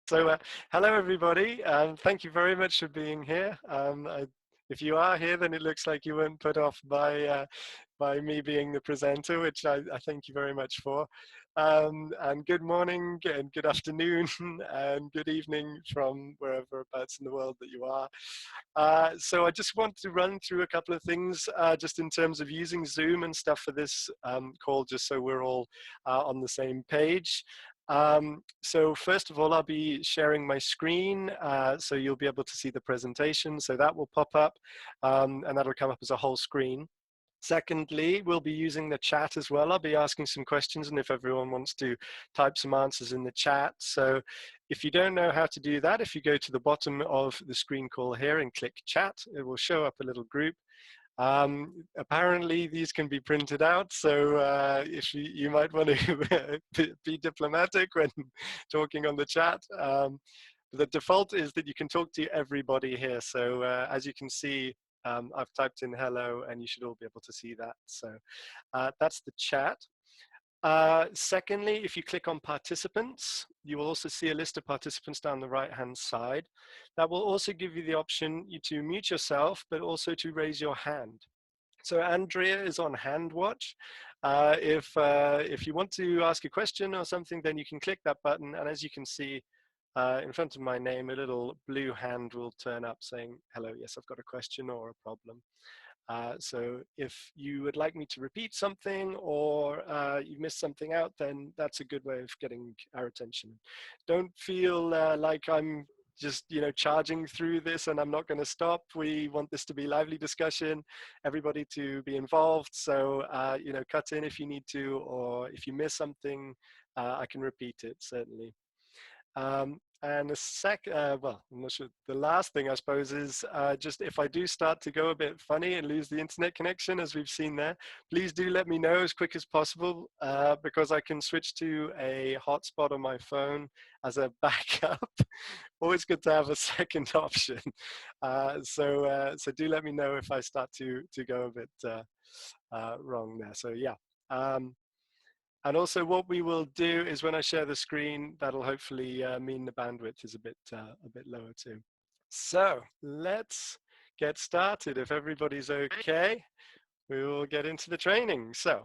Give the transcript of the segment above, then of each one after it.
Hello everybody. Thank you very much for being here. If you are here, then it looks like you weren't put off by me being the presenter, which I thank you very much for. And good morning and good afternoon and good evening from wherever parts in the world that you are. So I just want to run through a couple of things just in terms of using Zoom and stuff for this call, just so we're all on the same page. So first of all, I'll be sharing my screen, so you'll be able to see the presentation. So that will pop up, and that'll come up as a whole screen. Secondly, we'll be using the chat as well. I'll be asking some questions, and if everyone wants to type some answers in the chat. So if you don't know how to do that, if you go to the bottom of the screen call here and click chat, it will show up a little group. Apparently these can be printed out, so if you might want to be diplomatic when talking on the chat. The default is that you can talk to everybody here, so as you can see, I've typed in hello and you should all be able to see that. So that's the chat. Secondly, if you click on participants, you will also see a list of participants down the right-hand side. That will also give you the option to mute yourself, but also to raise your hand. So Andrea is on hand watch. If you want to ask a question or something, then you can click that button, and as you can see in front of my name, a little blue hand will turn up saying, hello, yes, I've got a question or a problem. So if you would like me to repeat something or you missed something out, then that's a good way of getting our attention. Don't feel like I'm just charging through this and I'm not going to stop. We want this to be lively discussion, everybody to be involved. So cut in if you need to, or if you miss something, I can repeat it certainly. And well, I'm not sure. The last thing I suppose is just if I do start to go a bit funny and lose the internet connection, as we've seen there, please do let me know as quick as possible because I can switch to a hotspot on my phone as a backup. Always good to have a second option. So do let me know if I start to go a bit wrong there. So yeah. And also what we will do is when I share the screen, that'll hopefully mean the bandwidth is a bit lower too. So let's get started. If everybody's okay, we will get into the training. So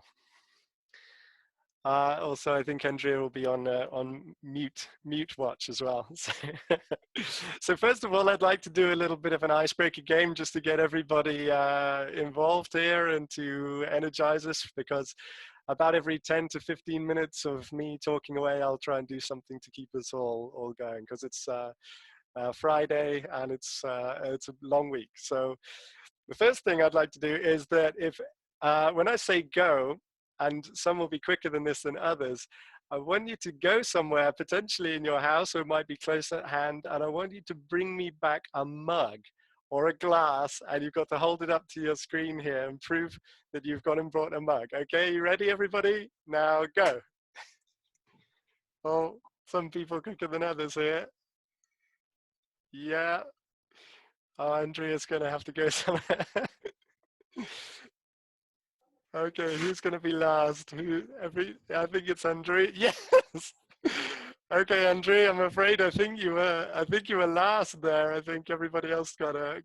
also I think Andrea will be on mute watch as well. So first of all, I'd like to do a little bit of an icebreaker game just to get everybody involved here and to energize us, because about every 10 to 15 minutes of me talking away, I'll try and do something to keep us all going, because it's Friday and it's a long week. So the first thing I'd like to do is that if when I say go, and some will be quicker than this than others, I want you to go somewhere, potentially in your house, or it might be close at hand, and I want you to bring me back a mug or a glass, and you've got to hold it up to your screen here and prove that you've gone and brought a mug. Okay, you ready, everybody? Now go. Oh, some people quicker than others here. Yeah. Oh, Andrea's gonna have to go somewhere. Okay, who's gonna be last? I think it's Andrea. Yes. Okay, Andrea, I'm afraid I think you were last there. I think everybody else got a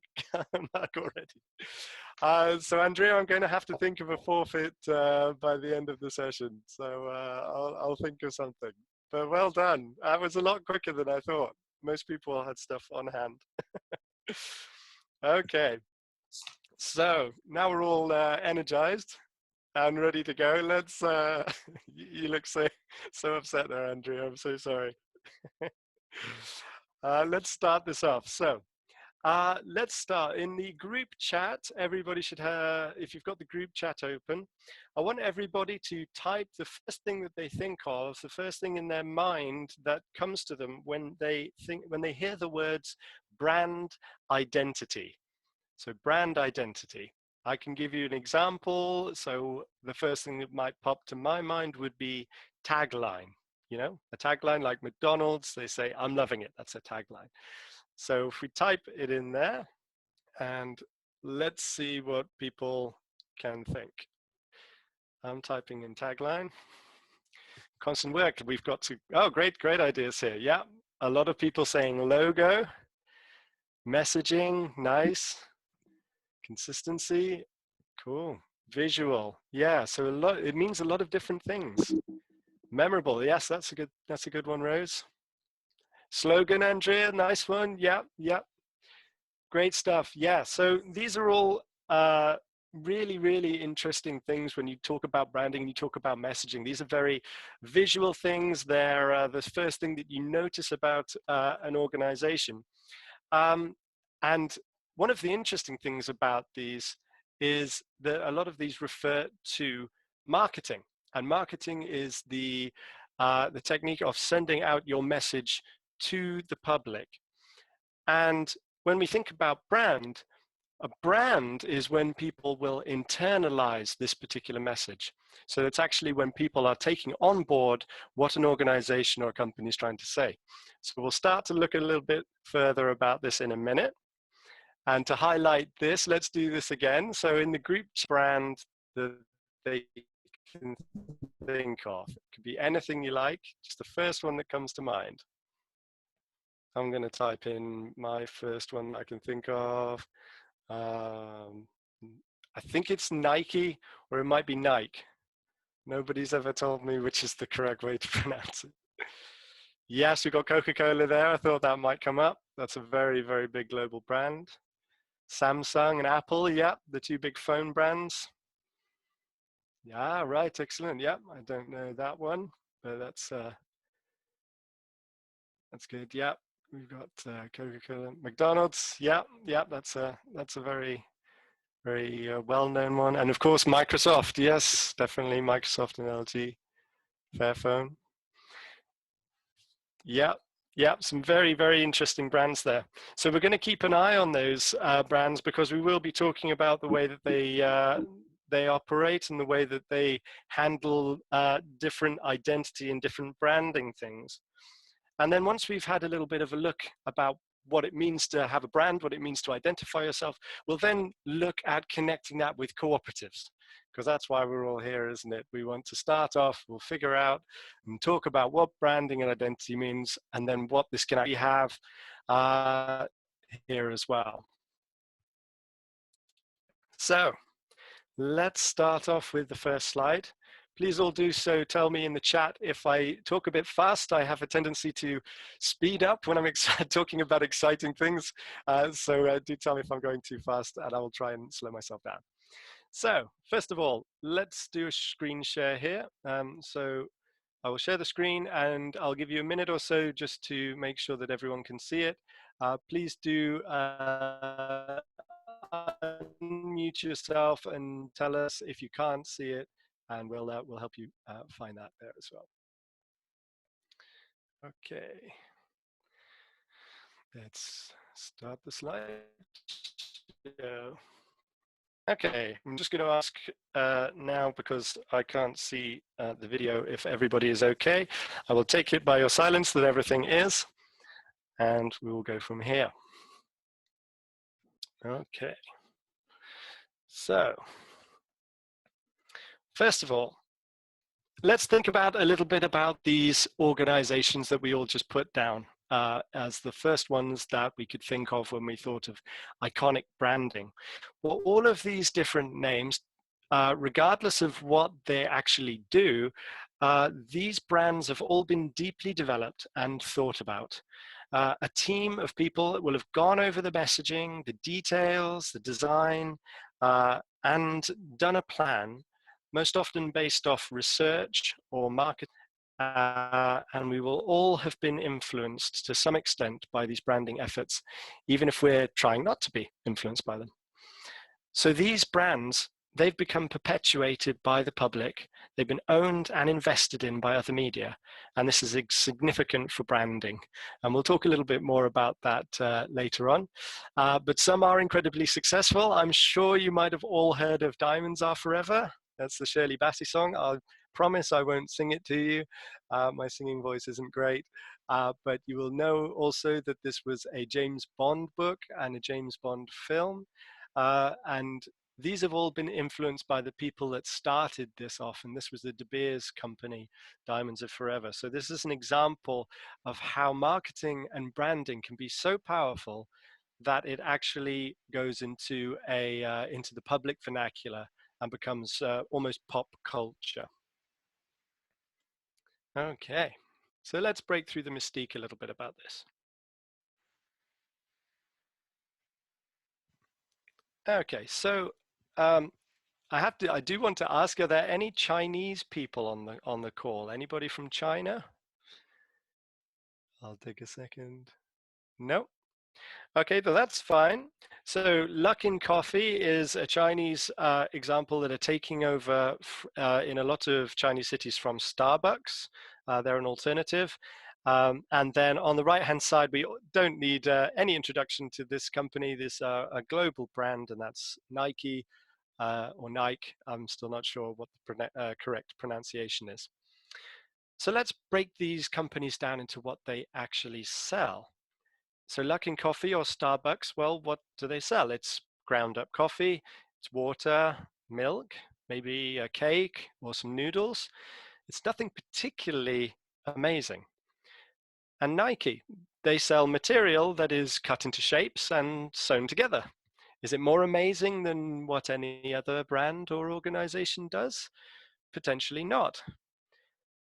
mark already. So Andrea, I'm going to have to think of a forfeit by the end of the session. So I'll think of something. But well done. That was a lot quicker than I thought. Most people had stuff on hand. Okay. So now we're all energized and ready to go. Let's, you look so upset there, Andrea. I'm so sorry. Let's start this off. So let's start in the group chat. Everybody should have, if you've got the group chat open, I want everybody to type the first thing that they think of, the first thing in their mind that comes to them when they hear the words brand identity. So brand identity. I can give you an example. So the first thing that might pop to my mind would be tagline. You know, a tagline like McDonald's, they say, I'm loving it. That's a tagline. So if we type it in there, and let's see what people can think. I'm typing in tagline. Constant work. We've got to, oh, great ideas here. Yeah, a lot of people saying logo, messaging, nice, consistency, cool, visual, yeah. So a lot, it means a lot of different things. Memorable, yes, that's a good one, Rose. Slogan, Andrea, nice one. Yeah, yeah. Great stuff. Yeah. So these are all really, really interesting things when you talk about branding, you talk about messaging. These are very visual things. They're the first thing that you notice about an organization. And one of the interesting things about these is that a lot of these refer to marketing. And marketing is the technique of sending out your message to the public. And when we think about brand, a brand is when people will internalize this particular message. So it's actually when people are taking on board what an organization or a company is trying to say. So we'll start to look a little bit further about this in a minute. And to highlight this, let's do this again. So in the group brand that they can think of, it could be anything you like, just the first one that comes to mind. I'm going to type in my first one I can think of. I think it's Nike, or it might be Nike. Nobody's ever told me which is the correct way to pronounce it. Yes, we've got Coca-Cola there. I thought that might come up. That's a very, very big global brand. Samsung and Apple, yeah, the two big phone brands. Yeah, right, excellent. Yeah, I don't know that one, but that's good. Yeah, we've got Coca-Cola, McDonald's. Yeah, yeah, that's a very well-known one, and of course Microsoft. Yes, definitely Microsoft and LG, Fairphone. Yeah, yeah, some very, very interesting brands there. So we're going to keep an eye on those brands, because we will be talking about the way that they operate and the way that they handle different identity and different branding things. And then once we've had a little bit of a look about what it means to have a brand, what it means to identify yourself, we'll then look at connecting that with cooperatives, because that's why we're all here, isn't it? We want to start off, we'll figure out and talk about what branding and identity means, and then what this can actually have here as well. So let's start off with the first slide. Please all do so. Tell me in the chat if I talk a bit fast. I have a tendency to speed up when I'm talking about exciting things. So do tell me if I'm going too fast, and I will try and slow myself down. So first of all, let's do a screen share here. So I will share the screen, and I'll give you a minute or so just to make sure that everyone can see it. Please do unmute yourself and tell us if you can't see it, and we'll help you find that there as well. Okay, let's start the slide. Okay, I'm just going to ask now, because I can't see the video, if everybody is okay. I will take it by your silence that everything is, and we will go from here. Okay. So, first of all, let's think about a little bit about these organizations that we all just put down as the first ones that we could think of when we thought of iconic branding. Well, all of these different names, regardless of what they actually do, these brands have all been deeply developed and thought about. A team of people will have gone over the messaging, the details, the design, and done a plan, most often based off research or market, and we will all have been influenced to some extent by these branding efforts, even if we're trying not to be influenced by them. So these brands, they've become perpetuated by the public. They've been owned and invested in by other media, and this is significant for branding. And we'll talk a little bit more about that later on. But some are incredibly successful. I'm sure you might have all heard of Diamonds Are Forever. That's the Shirley Bassey song. I promise I won't sing it to you. My singing voice isn't great. But you will know also that this was a James Bond book and a James Bond film. And these have all been influenced by the people that started this off, and this was the De Beers company, Diamonds Are Forever. So this is an example of how marketing and branding can be so powerful that it actually goes into into the public vernacular and becomes almost pop culture. Okay, so let's break through the mystique a little bit about this. Okay, so I do want to ask, are there any Chinese people on the call? Anybody from China? I'll take a second. No. Okay, that's fine. So Luckin Coffee is a Chinese example that are taking over in a lot of Chinese cities from Starbucks. They're an alternative. And then on the right-hand side, we don't need any introduction to this company. This a global brand, and that's Nike or Nike. I'm still not sure what the correct pronunciation is. So let's break these companies down into what they actually sell. So Luckin Coffee or Starbucks, well, what do they sell? It's ground up coffee, it's water, milk, maybe a cake or some noodles. It's nothing particularly amazing. And Nike, they sell material that is cut into shapes and sewn together. Is it more amazing than what any other brand or organization does? Potentially not.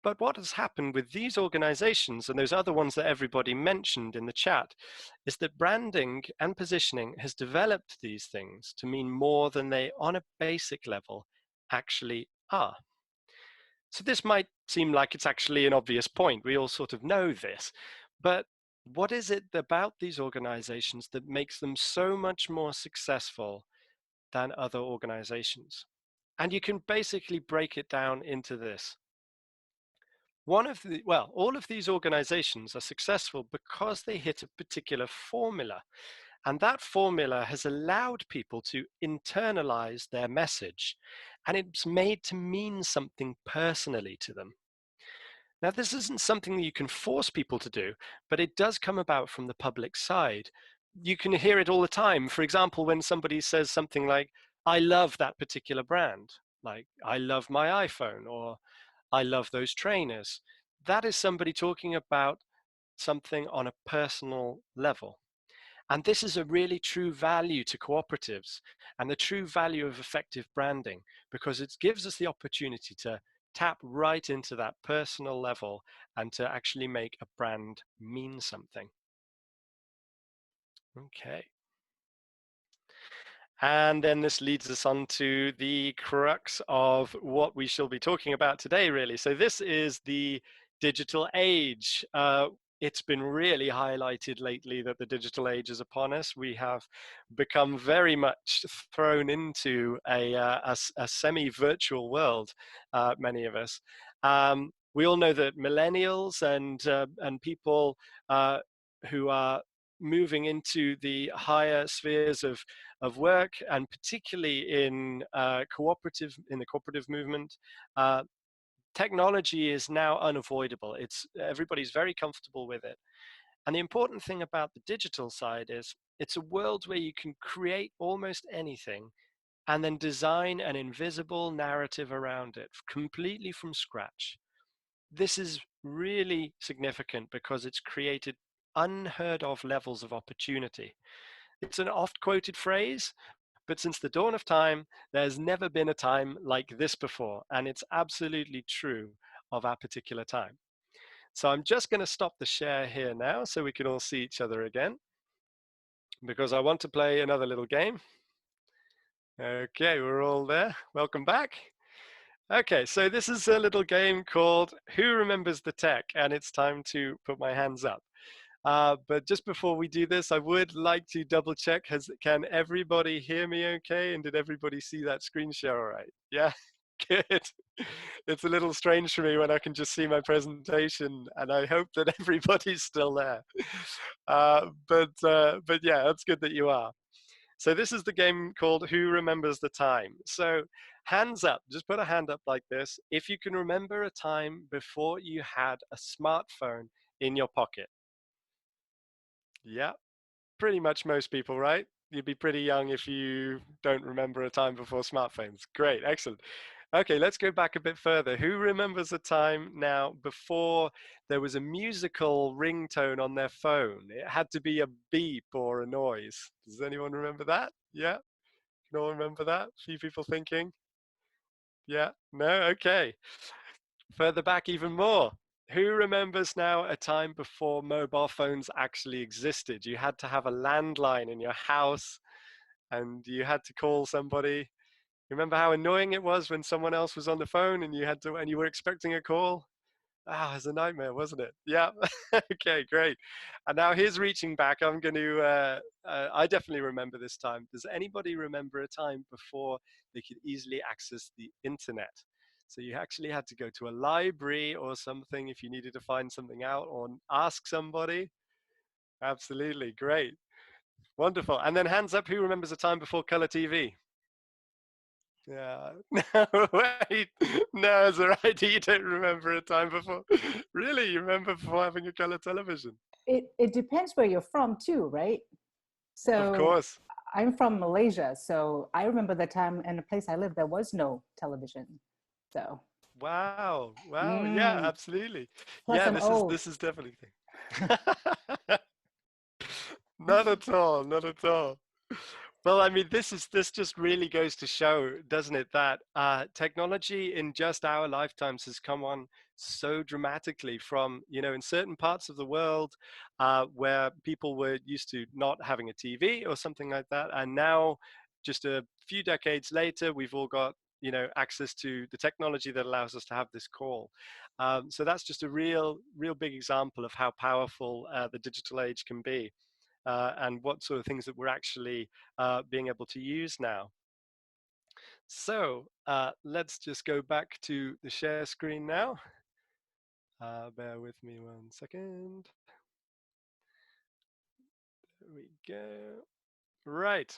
But what has happened with these organizations and those other ones that everybody mentioned in the chat is that branding and positioning has developed these things to mean more than they, on a basic level, actually are. So this might seem like it's actually an obvious point. We all sort of know this. But what is it about these organizations that makes them so much more successful than other organizations? And you can basically break it down into this. All of these organizations are successful because they hit a particular formula. And that formula has allowed people to internalize their message, and it's made to mean something personally to them. Now, this isn't something that you can force people to do, but it does come about from the public side. You can hear it all the time. For example, when somebody says something like, I love that particular brand, like, I love my iPhone, or I love those trainers. That is somebody talking about something on a personal level. And this is a really true value to cooperatives and the true value of effective branding, because it gives us the opportunity to tap right into that personal level and to actually make a brand mean something. Okay. And then this leads us on to the crux of what we shall be talking about today, really. So this is the digital age. It's been really highlighted lately that the digital age is upon us. We have become very much thrown into a semi-virtual world, many of us. We all know that millennials and people who are moving into the higher spheres of work, and particularly in the cooperative movement, technology is now unavoidable. Everybody's very comfortable with it. And the important thing about the digital side is it's a world where you can create almost anything and then design an invisible narrative around it completely from scratch. This is really significant because it's created unheard of levels of opportunity. It's an oft quoted phrase, but since the dawn of time, there's never been a time like this before. And it's absolutely true of our particular time. So I'm just going to stop the share here now so we can all see each other again, because I want to play another little game. Okay, we're all there. Welcome back. Okay, so this is a little game called Who Remembers the Tech? And it's time to put my hands up. But just before we do this, I would like to double check, can everybody hear me okay? And did everybody see that screen share all right? Yeah, good. It's a little strange for me when I can just see my presentation, and I hope that everybody's still there. But yeah, that's good that you are. So this is the game called Who Remembers the Time? So hands up, just put a hand up like this if you can remember a time before you had a smartphone in your pocket. Yeah, pretty much most people, right? you'd be pretty young if you don't remember a time before smartphones. Great, excellent. Okay, let's go back a bit further. Who remembers a time now before there was a musical ringtone on their phone? It had to be a beep or a noise. Does anyone remember that? Yeah, you all remember that? A few people thinking. Yeah, no, okay. Further back even more. Who remembers now a time before mobile phones actually existed? You had to have a landline in your house and you had to call somebody. Remember how annoying it was when someone else was on the phone and you were expecting a call? Ah, it was a nightmare, wasn't it? Yeah. Okay, great. And now here's reaching back. I'm going to, I definitely remember this time. Does anybody remember a time before they could easily access the internet? So you actually had to go to a library or something if you needed to find something out or ask somebody. Absolutely, great. Wonderful. And then hands up, who remembers a time before color TV? Yeah. No, wait. No, it's all right. You don't remember a time before. Really? You remember before having a color television? It depends where you're from too, right? Of So course. I'm from Malaysia, so I remember the time in the place I lived there was no television. So Wow. Wow. Yeah, mm, absolutely. plus Yeah, I'm old. this is definitely not at all. Not at all. Well, I mean, this just really goes to show, doesn't it, that technology in just our lifetimes has come on so dramatically from, in certain parts of the world where people were used to not having a TV or something like that, and now, just a few decades later, we've all got access to the technology that allows us to have this call. So that's just a real big example of how powerful the digital age can be and what sort of things that we're actually being able to use now. So let's just go back to the share screen now. Bear with me 1 second. There we go. Right.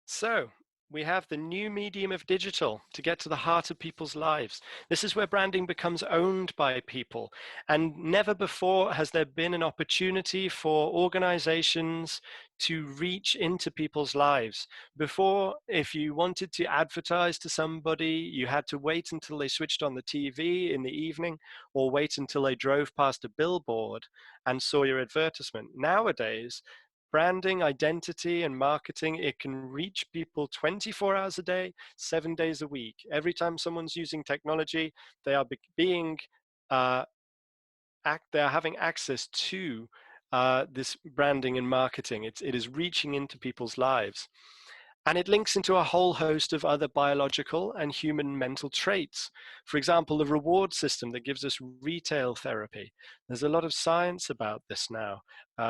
So we have the new medium of digital to get to the heart of people's lives. This is where branding becomes owned by people. And never before has there been an opportunity for organizations to reach into people's lives. Before, if you wanted to advertise to somebody, you had to wait until they switched on the TV in the evening or wait until they drove past a billboard and saw your advertisement. Nowadays, branding, identity, and marketing, it can reach people 24 hours a day, 7 days a week. Every time someone's using technology, they are uh, they are having access to this branding and marketing. It is reaching into people's lives. And it links into a whole host of other biological and human mental traits. For example, the reward system that gives us retail therapy. There's a lot of science about this now,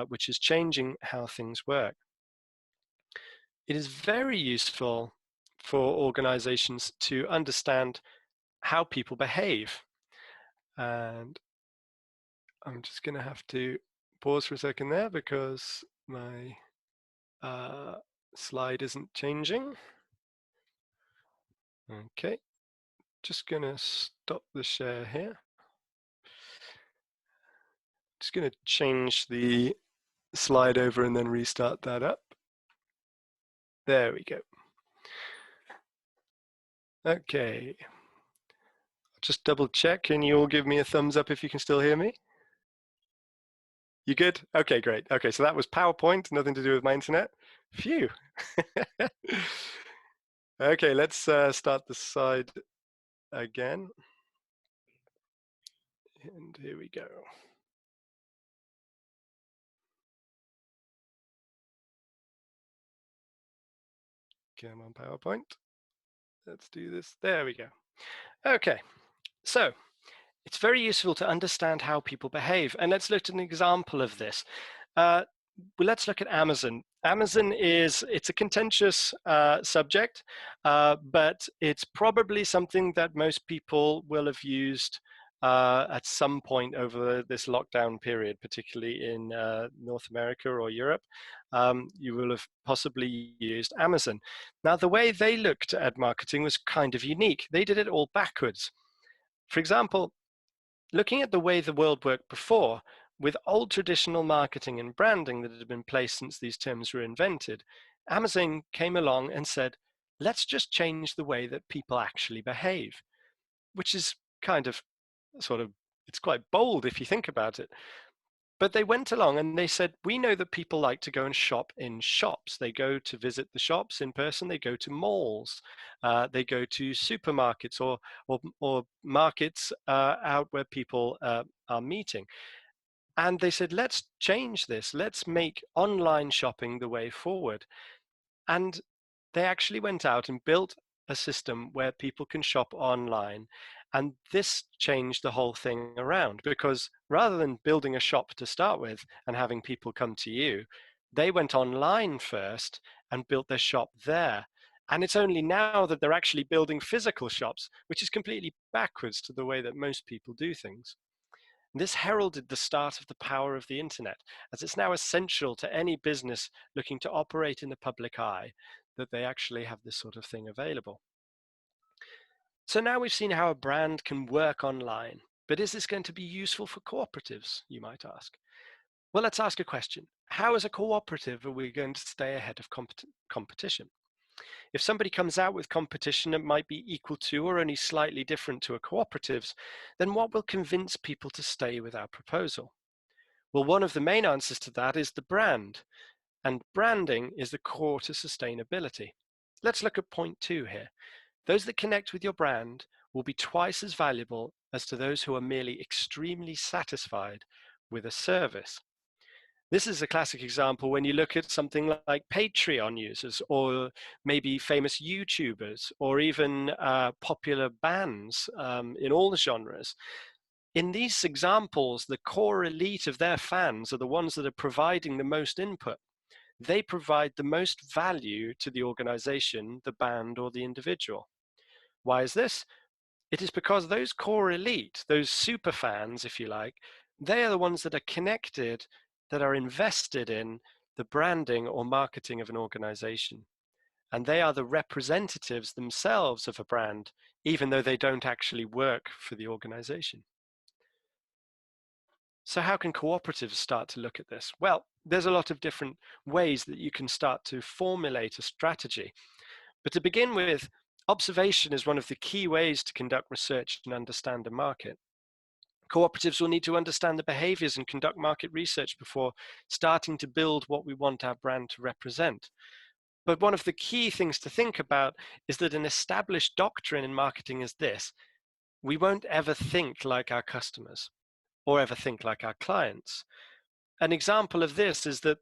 which is changing how things work. It is very useful for organizations to understand how people behave. And I'm just going to have to pause for a second there because my slide isn't changing. Okay, just going to stop the share here. Just going to change the slide over and then restart that up. There we go. Okay. Just double check. Can you all give me a thumbs up if you can still hear me? You good? Okay, great. Okay, so that was PowerPoint, nothing to do with my internet. Phew. Okay, let's start the slide again. And here we go. Come on, PowerPoint. Let's do this. There we go. Okay, so it's very useful to understand how people behave. And let's look at an example of this. Well, let's look at Amazon. Amazon it's a contentious subject, but it's probably something that most people will have used at some point over this lockdown period, particularly in North America or Europe. You will have possibly used Amazon. Now, the way they looked at marketing was kind of unique. They did it all backwards. For example, looking at the way the world worked before, with old traditional marketing and branding that had been in place since these terms were invented, Amazon came along and said, let's just change the way that people actually behave, which is kind of sort of, it's quite bold if you think about it. But they went along and they said, we know that people like to go and shop in shops. They go to visit the shops in person. They go to malls. They go to supermarkets or markets out where people are meeting. And they said, let's change this. Let's make online shopping the way forward. And they actually went out and built a system where people can shop online. And this changed the whole thing around, because rather than building a shop to start with and having people come to you, they went online first and built their shop there. And it's only now that they're actually building physical shops, which is completely backwards to the way that most people do things. This heralded the start of the power of the internet, as it's now essential to any business looking to operate in the public eye that they actually have this sort of thing available. So now we've seen how a brand can work online, but is this going to be useful for cooperatives, you might ask? Well, let's ask a question. How as a cooperative are we going to stay ahead of competition? If somebody comes out with competition that might be equal to or only slightly different to a cooperative's, then what will convince people to stay with our proposal? Well, one of the main answers to that is the brand, and branding is the core to sustainability. Let's look at point 2 here. Those that connect with your brand will be twice as valuable as to those who are merely extremely satisfied with a service. This is a classic example when you look at something like Patreon users, or maybe famous YouTubers, or even popular bands in all the genres. In these examples, the core elite of their fans are the ones that are providing the most input. They provide the most value to the organization, the band, or the individual. Why is this? It is because those core elite, those super fans, if you like, they are the ones that are connected, that are invested in the branding or marketing of an organization. And they are the representatives themselves of a brand, even though they don't actually work for the organization. So how can cooperatives start to look at this? Well, there's a lot of different ways that you can start to formulate a strategy. But to begin with, observation is one of the key ways to conduct research and understand a market. Cooperatives will need to understand the behaviors and conduct market research before starting to build what we want our brand to represent. But one of the key things to think about is that an established doctrine in marketing is this: we won't ever think like our customers or ever think like our clients. An example of this is that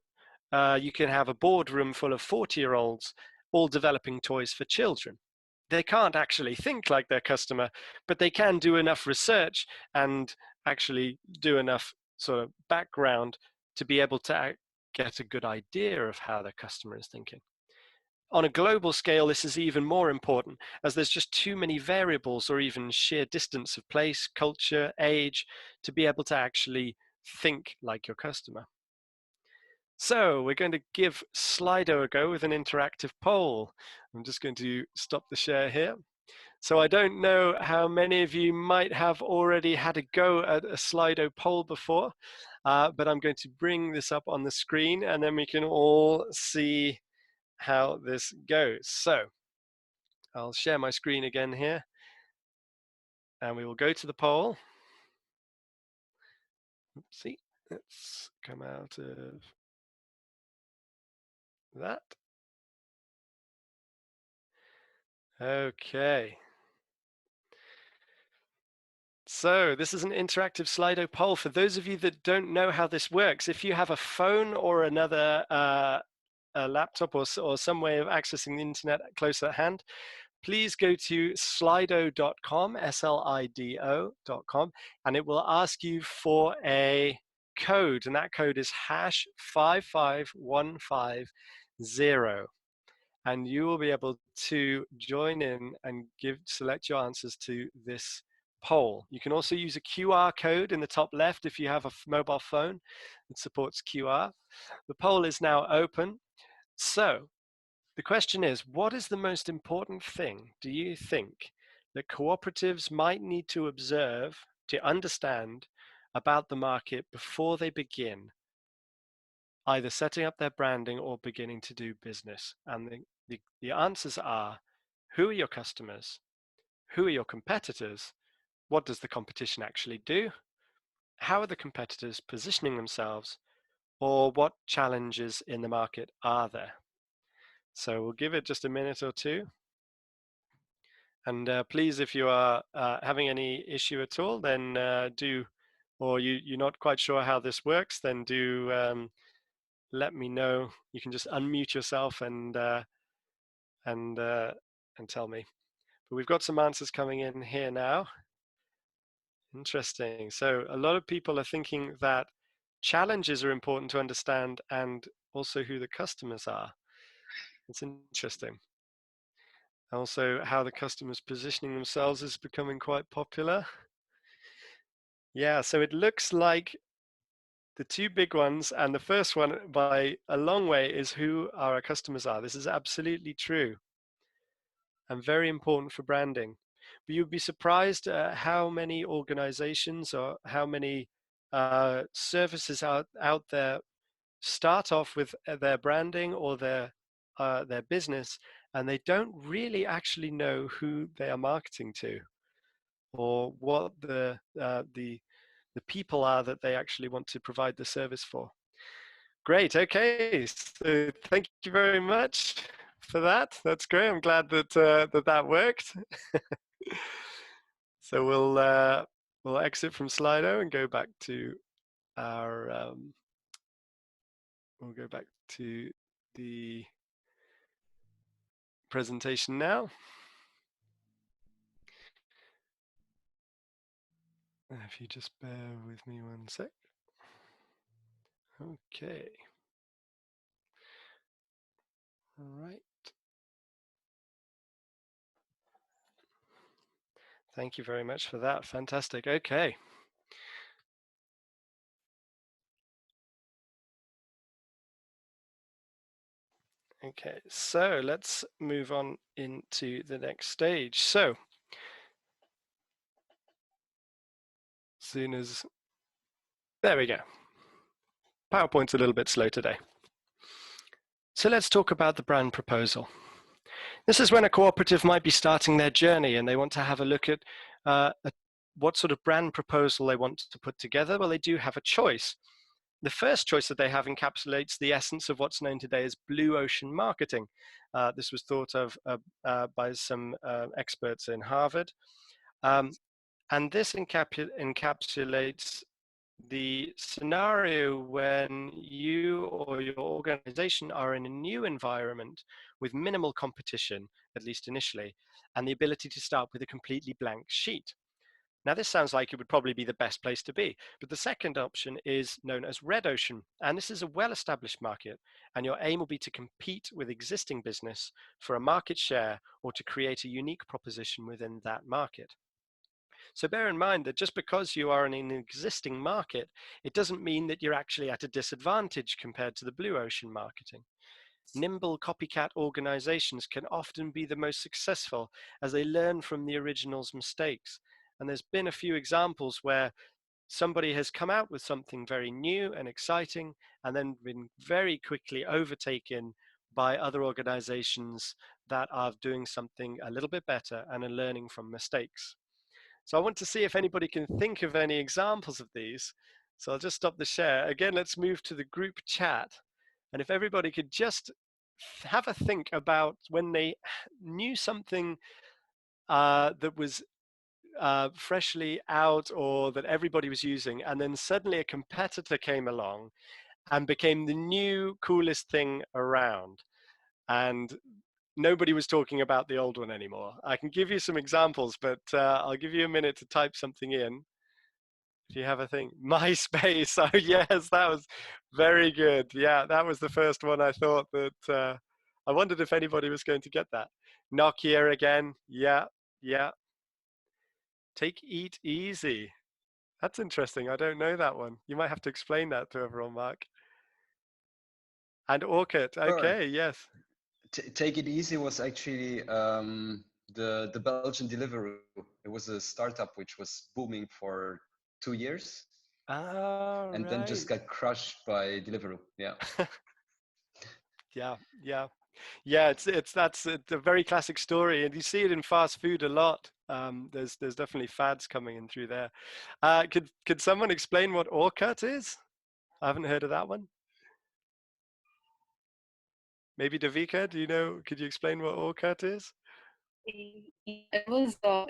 you can have a boardroom full of 40-year-olds all developing toys for children. They can't actually think like their customer, but they can do enough research and actually do enough sort of background to be able to get a good idea of how their customer is thinking. On a global scale, this is even more important, as there's just too many variables or even sheer distance of place, culture, age, to be able to actually think like your customer. So we're going to give Slido a go with an interactive poll. I'm just going to stop the share here. So I don't know how many of you might have already had a go at a Slido poll before, but I'm going to bring this up on the screen and then we can all see how this goes. So I'll share my screen again here and we will go to the poll. Oopsie, let's come out of that. Okay. So this is an interactive Slido poll. For those of you that don't know how this works, if you have a phone or another a laptop or some way of accessing the internet close at hand, please go to slido.com, SLIDO.com, and it will ask you for a code, and that code is #55150. And you will be able to join in and select your answers to this poll. You can also use a QR code in the top left if you have a mobile phone that supports QR. The poll is now open. So the question is, what is the most important thing, do you think, that cooperatives might need to observe, to understand, about the market before they begin either setting up their branding or beginning to do business? And the answers are, who are your customers? Who are your competitors? What does the competition actually do? How are the competitors positioning themselves? Or what challenges in the market are there? So we'll give it just a minute or two. And please, if you are having any issue at all, then or you're not quite sure how this works, then do let me know. You can just unmute yourself and tell me. But we've got some answers coming in here now. Interesting. So a lot of people are thinking that challenges are important to understand and also who the customers are. It's interesting. Also, how the customers positioning themselves is becoming quite popular. Yeah, so it looks like the two big ones, and the first one by a long way is who our customers are. This is absolutely true and very important for branding. But you'd be surprised how many organizations or how many services out there start off with their branding or their business, and they don't really actually know who they are marketing to or what the people are that they actually want to provide the service for. Great. Okay. So thank you very much for that. That's great. I'm glad that that worked. So we'll exit from Slido and go back to our we'll go back to the presentation now. If you just bear with me one sec. Okay. All right. Thank you very much for that. Fantastic. Okay. Okay, so let's move on into the next stage. So, soon as, there we go. PowerPoint's a little bit slow today. So let's talk about the brand proposal. This is when a cooperative might be starting their journey and they want to have a look at what sort of brand proposal they want to put together. Well, they do have a choice. The first choice that they have encapsulates the essence of what's known today as blue ocean marketing. This was thought of by some experts in Harvard. And this encapsulates the scenario when you or your organization are in a new environment with minimal competition, at least initially, and the ability to start with a completely blank sheet. Now, this sounds like it would probably be the best place to be, but the second option is known as red ocean, and this is a well-established market, and your aim will be to compete with existing business for a market share or to create a unique proposition within that market. So bear in mind that just because you are in an existing market, it doesn't mean that you're actually at a disadvantage compared to the blue ocean marketing. Nimble copycat organizations can often be the most successful as they learn from the original's mistakes. And there's been a few examples where somebody has come out with something very new and exciting and then been very quickly overtaken by other organizations that are doing something a little bit better and are learning from mistakes. So I want to see if anybody can think of any examples of these. So I'll just stop the share. Again, let's move to the group chat. And if everybody could just have a think about when they knew something that was freshly out or that everybody was using, and then suddenly a competitor came along and became the new coolest thing around. And nobody was talking about the old one anymore. I can give you some examples, but I'll give you a minute to type something in. If you have a thing, MySpace. Oh yes, that was very good. Yeah, that was the first one I thought that I wondered if anybody was going to get that. Nokia again. Yeah, yeah. Take Eat Easy. That's interesting. I don't know that one. You might have to explain that to everyone, Mark. And Orchid. Sure. Okay, yes. Take It Easy was actually the Belgian Deliveroo. It was a startup which was booming for 2 years. Ah, and then just right. got crushed by Deliveroo. Yeah. Yeah, yeah. Yeah, it's a very classic story, and you see it in fast food a lot. There's definitely fads coming in through there. Could someone explain what Orkut is? I haven't heard of that one. Maybe Davika, do you know? Could you explain what Orkut is? It was the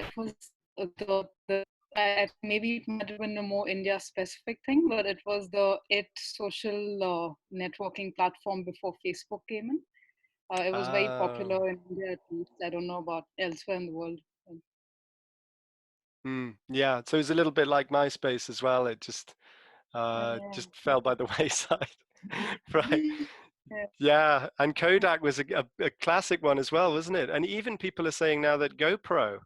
maybe it might have been a more India specific thing, but it was the social networking platform before Facebook came in. It was very Oh, popular in India at least. I don't know about elsewhere in the world. yeah. So it's a little bit like MySpace as well. It Yeah. just fell by the wayside, right? Yeah. Yeah, and Kodak was a classic one as well, wasn't it? And even people are saying now that GoPro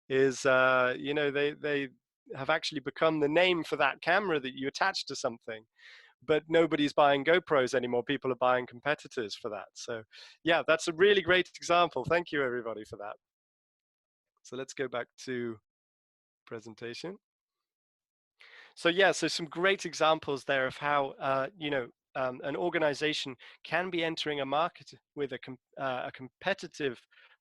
is, you know, they have actually become the name for that camera that you attach to something. But nobody's buying GoPros anymore. People are buying competitors for that. So, yeah, that's a really great example. Thank you, everybody, for that. So let's go back to presentation. So yeah, so some great examples there of how you know, an organization can be entering a market with a competitive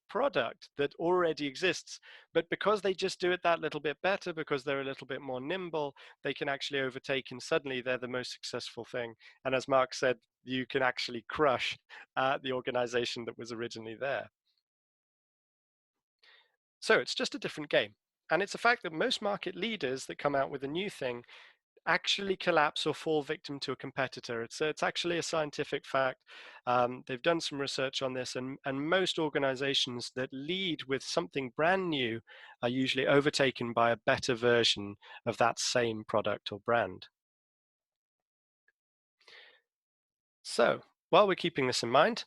product that already exists, but because they just do it that little bit better, because they're a little bit more nimble, they can actually overtake, and suddenly they're the most successful thing. And as Mark said, you can actually crush the organization that was originally there. So it's just a different game. And it's a fact that most market leaders that come out with a new thing actually collapse or fall victim to a competitor. It's actually a scientific fact. They've done some research on this, and most organizations that lead with something brand new are usually overtaken by a better version of that same product or brand. So while we're keeping this in mind,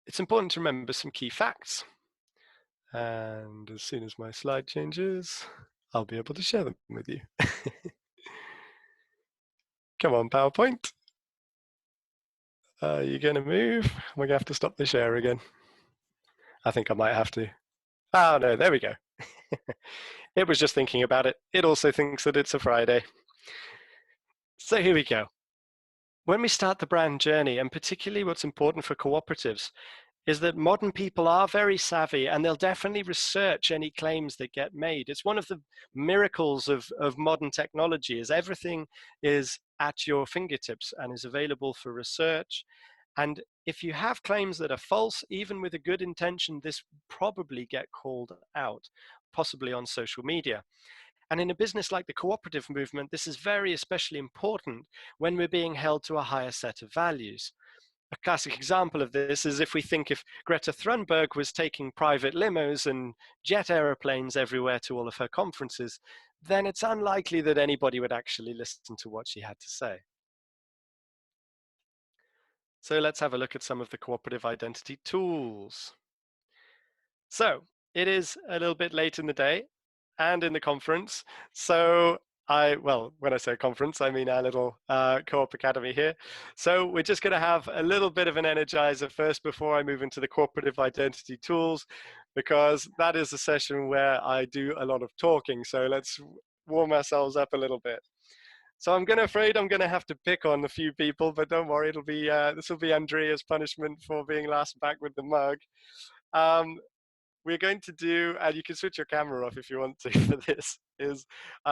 it's important to remember some key facts. And as soon as my slide changes, I'll be able to share them with you. Come on, PowerPoint. You're going to move. We're going to have to stop the share again. I think I might have to. Oh, no, there we go. It was just thinking about it. It also thinks that it's a Friday. So here we go. When we start the brand journey, and particularly what's important for cooperatives, is that modern people are very savvy, and they'll definitely research any claims that get made. It's one of the miracles of modern technology, is everything is at your fingertips and is available for research. And if you have claims that are false, even with a good intention, this probably get called out, possibly on social media. And in a business like the cooperative movement, this is very especially important when we're being held to a higher set of values. A classic example of this is if we think if Greta Thunberg was taking private limos and jet aeroplanes everywhere to all of her conferences, then it's unlikely that anybody would actually listen to what she had to say. So let's have a look at some of the cooperative identity tools. So it is a little bit late in the day and in the conference. So well, when I say conference, I mean our little Coop Academy here. So we're just going to have a little bit of an energizer first before I move into the cooperative identity tools, because that is a session where I do a lot of talking. So let's warm ourselves up a little bit. So I'm afraid I'm going to have to pick on a few people, but don't worry, it'll be this will be Andrea's punishment for being last back with the mug. We're going to do, and you can switch your camera off if you want to for this, is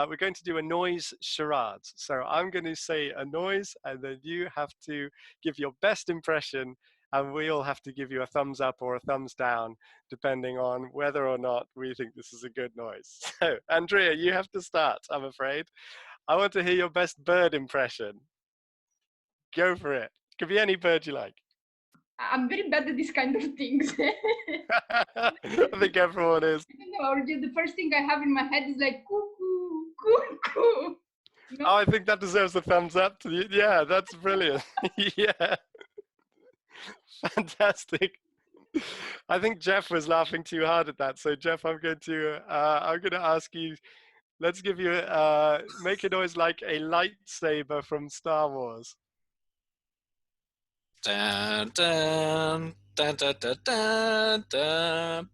we're going to do a noise charade. So I'm going to say a noise, and then you have to give your best impression, and we all have to give you a thumbs up or a thumbs down, depending on whether or not we think this is a good noise. So, Andrea, you have to start, I'm afraid. I want to hear your best bird impression. Go for it. Could be any bird you like. I'm very bad at these kind of things. I think everyone is. The first thing I have in my head is like cuckoo, cuckoo. No? Oh, I think that deserves a thumbs up to you. Yeah, that's brilliant. Yeah, fantastic. I think Jeff was laughing too hard at that. So Jeff, I'm going to ask you. Let's give you make a noise like a lightsaber from Star Wars. Dun, dun, dun, dun, dun, dun, dun.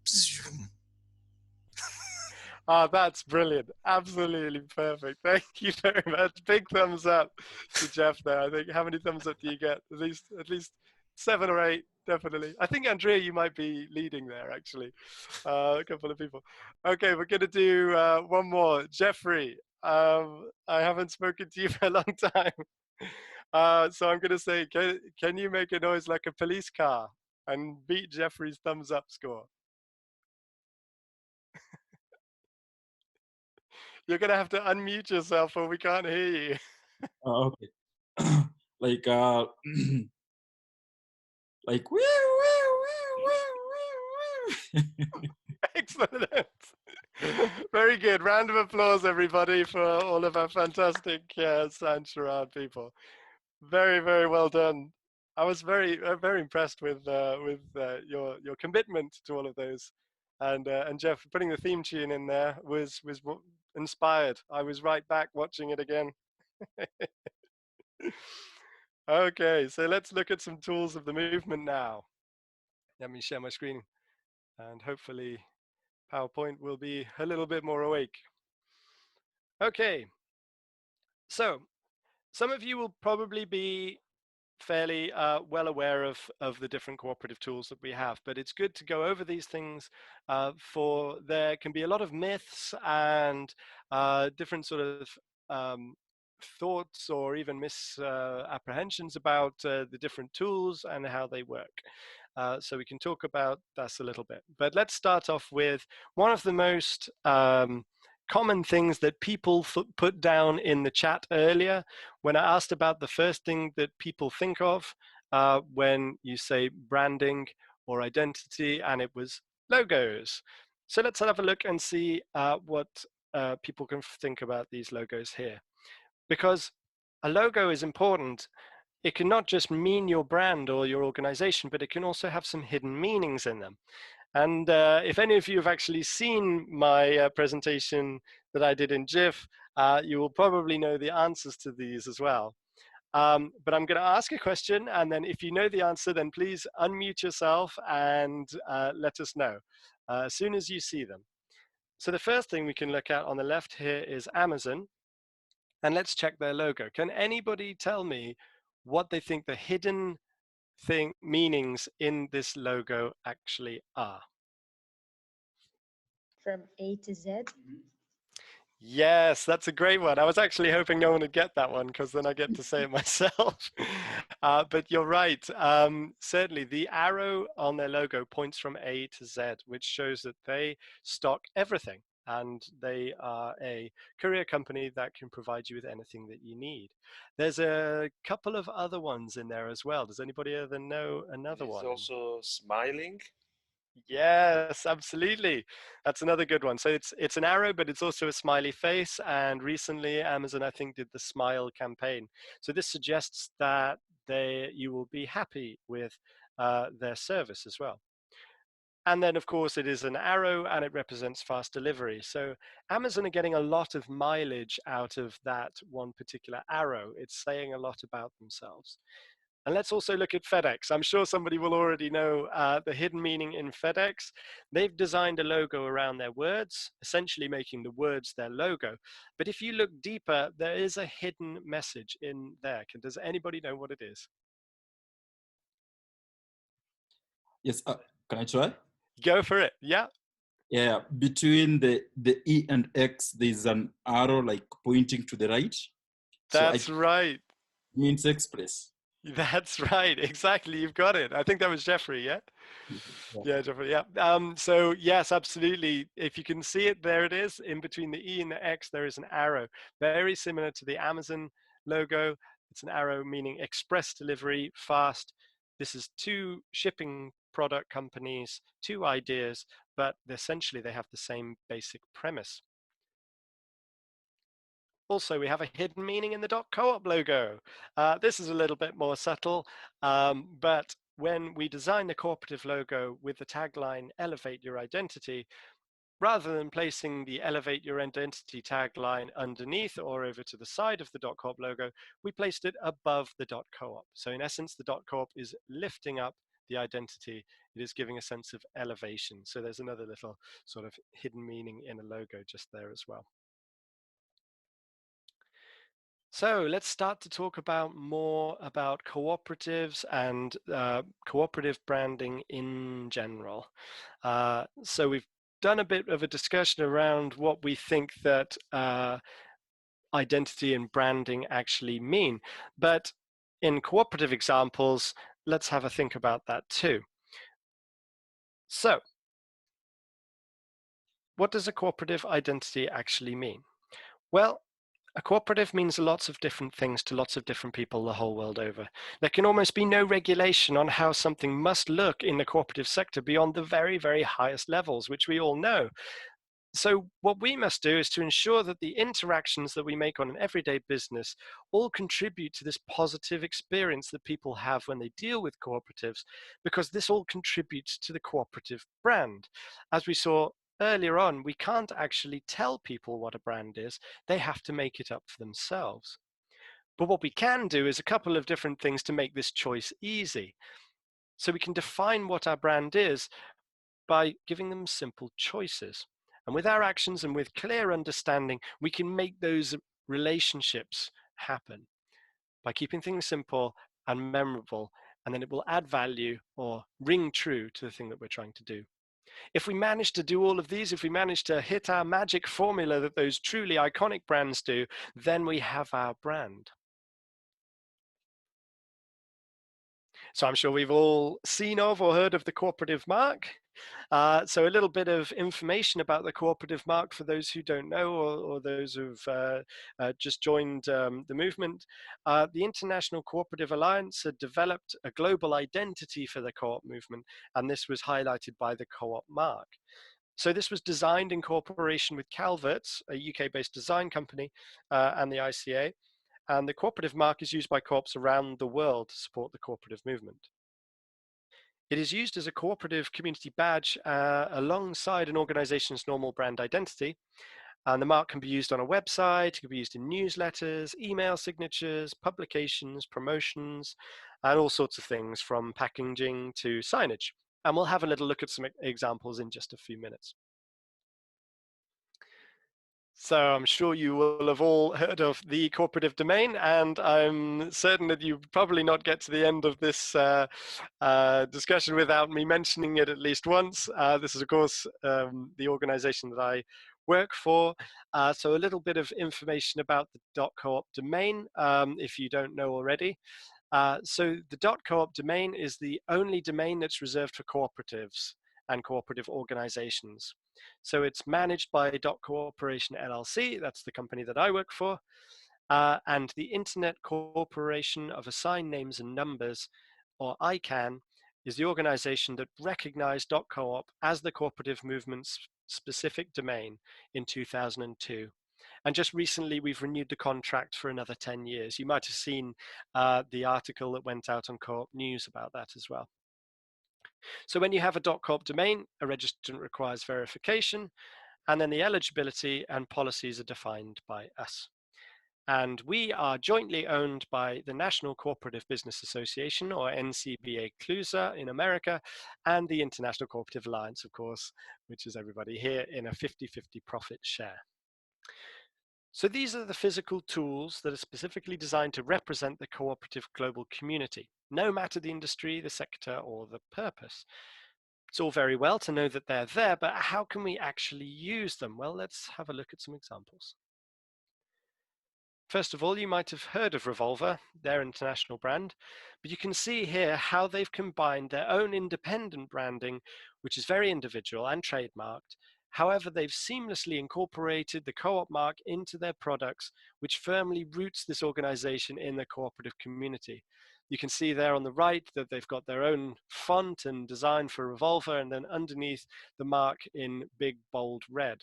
Oh, that's brilliant. Absolutely perfect. Thank you very much. Big thumbs up to Jeff there. I think, how many thumbs up do you get? At least 7 or 8, definitely. I think, Andrea, you might be leading there, actually. A couple of people. Okay, we're going to do one more. Jeffrey, I haven't spoken to you for a long time. So I'm going to say, can you make a noise like a police car and beat Jeffrey's thumbs up score? You're going to have to unmute yourself or we can't hear you. Okay. Like like wee, wee, wee, wee, wee. Excellent. Very good. Round of applause, everybody, for all of our fantastic San Sharad people. Very, very well done. I was very impressed with your commitment to all of those, and Jeff putting the theme tune in there was inspired. I was right back watching it again. Okay, so let's look at some tools of the movement now. Let me share my screen, and hopefully PowerPoint will be a little bit more awake. Okay, so some of you will probably be fairly well aware of the different cooperative tools that we have, but it's good to go over these things for there can be a lot of myths and different sort of thoughts or even misapprehensions about the different tools and how they work. So we can talk about that a little bit. But let's start off with one of the most common things that people put down in the chat earlier when I asked about the first thing that people think of when you say branding or identity, and it was logos. So let's have a look and see what people can think about these logos here. Because a logo is important. It can not just mean your brand or your organization, but it can also have some hidden meanings in them. And if any of you have actually seen my presentation that I did in GIF, you will probably know the answers to these as well. But I'm going to ask a question, and then if you know the answer, then please unmute yourself and let us know as soon as you see them. So the first thing we can look at on the left here is Amazon. And let's check their logo. Can anybody tell me what they think the hidden meanings in this logo actually are? From A to Z. Yes, that's a great one. I was actually hoping no one would get that one because then I get to say it myself. But you're right. Certainly, the arrow on their logo points from A to Z, which shows that they stock everything. And they are a courier company that can provide you with anything that you need. There's a couple of other ones in there as well. Does anybody ever know another one? It's also smiling. Yes, absolutely. That's another good one. So it's an arrow, but it's also a smiley face. And recently, Amazon, I think, did the Smile campaign. So this suggests that you will be happy with their service as well. And then, of course, it is an arrow and it represents fast delivery. So Amazon are getting a lot of mileage out of that one particular arrow. It's saying a lot about themselves. And let's also look at FedEx. I'm sure somebody will already know the hidden meaning in FedEx. They've designed a logo around their words, essentially making the words their logo. But if you look deeper, there is a hidden message in there. Does anybody know what it is? Yes, can I try? Go for it. Yeah. Yeah, between the E and X, there's an arrow like pointing to the right. That's right. Means express. That's right. Exactly. You've got it. I think that was Jeffrey. Yeah. Yeah, Jeffrey. Yeah. So yes, absolutely. If you can see it, there it is. In between the E and the X, there is an arrow, very similar to the Amazon logo. It's an arrow meaning express delivery, fast. This is two shipping product companies, two ideas, but essentially they have the same basic premise. Also, we have a hidden meaning in the dotCoop logo. This is a little bit more subtle, but when we design the cooperative logo with the tagline, Elevate Your Identity, rather than placing the Elevate Your Identity tagline underneath or over to the side of the dotCoop logo, we placed it above the dotCoop. So in essence, the dotCoop is lifting up the identity, it is giving a sense of elevation. So there's another little sort of hidden meaning in a logo just there as well. So let's start to talk about more about cooperatives and cooperative branding in general. So we've done a bit of a discussion around what we think that identity and branding actually mean. But in cooperative examples, let's have a think about that too. So what does a cooperative identity actually mean? Well, a cooperative means lots of different things to lots of different people the whole world over. There can almost be no regulation on how something must look in the cooperative sector beyond the very, very highest levels, which we all know. So what we must do is to ensure that the interactions that we make on an everyday business all contribute to this positive experience that people have when they deal with cooperatives, because this all contributes to the cooperative brand. As we saw earlier on, we can't actually tell people what a brand is. They have to make it up for themselves. But what we can do is a couple of different things to make this choice easy. So we can define what our brand is by giving them simple choices. And with our actions and with clear understanding, we can make those relationships happen by keeping things simple and memorable, and then it will add value or ring true to the thing that we're trying to do. If we manage to do all of these, if we manage to hit our magic formula that those truly iconic brands do, then we have our brand. So I'm sure we've all seen of or heard of the cooperative mark. So a little bit of information about the cooperative mark for those who don't know, or those who've just joined the movement. The International Cooperative Alliance had developed a global identity for the co-op movement, and this was highlighted by the co-op mark. So this was designed in cooperation with Calvert's, a UK-based design company, and the ICA. And the cooperative mark is used by co-ops around the world to support the cooperative movement. It is used as a cooperative community badge alongside an organization's normal brand identity. And the mark can be used on a website, it can be used in newsletters, email signatures, publications, promotions, and all sorts of things from packaging to signage. And we'll have a little look at some examples in just a few minutes. So I'm sure you will have all heard of the cooperative domain, and I'm certain that you probably not get to the end of this discussion without me mentioning it at least once. This is, of course, the organization that I work for. So a little bit of information about the .coop domain, if you don't know already. So the .coop domain is the only domain that's reserved for cooperatives and cooperative organizations. So it's managed by Corporation LLC, that's the company that I work for, and the Internet Corporation of Assigned Names and Numbers, or ICANN, is the organization that recognized .coop as the cooperative movement's specific domain in 2002. And just recently, we've renewed the contract for another 10 years. You might have seen the article that went out on Co-op News about that as well. So when you have a .coop domain, a registrant requires verification, and then the eligibility and policies are defined by us. And we are jointly owned by the National Cooperative Business Association, or NCBA CLUSA in America, and the International Cooperative Alliance, of course, which is everybody here, in a 50-50 profit share. So these are the physical tools that are specifically designed to represent the cooperative global community, no matter the industry, the sector, or the purpose. It's all very well to know that they're there, but how can we actually use them? Well, let's have a look at some examples. First of all, you might have heard of Revolver, their international brand, but you can see here how they've combined their own independent branding, which is very individual and trademarked. However, they've seamlessly incorporated the co-op mark into their products, which firmly roots this organization in the cooperative community. You can see there on the right that they've got their own font and design for Revolver, and then underneath the mark in big, bold red.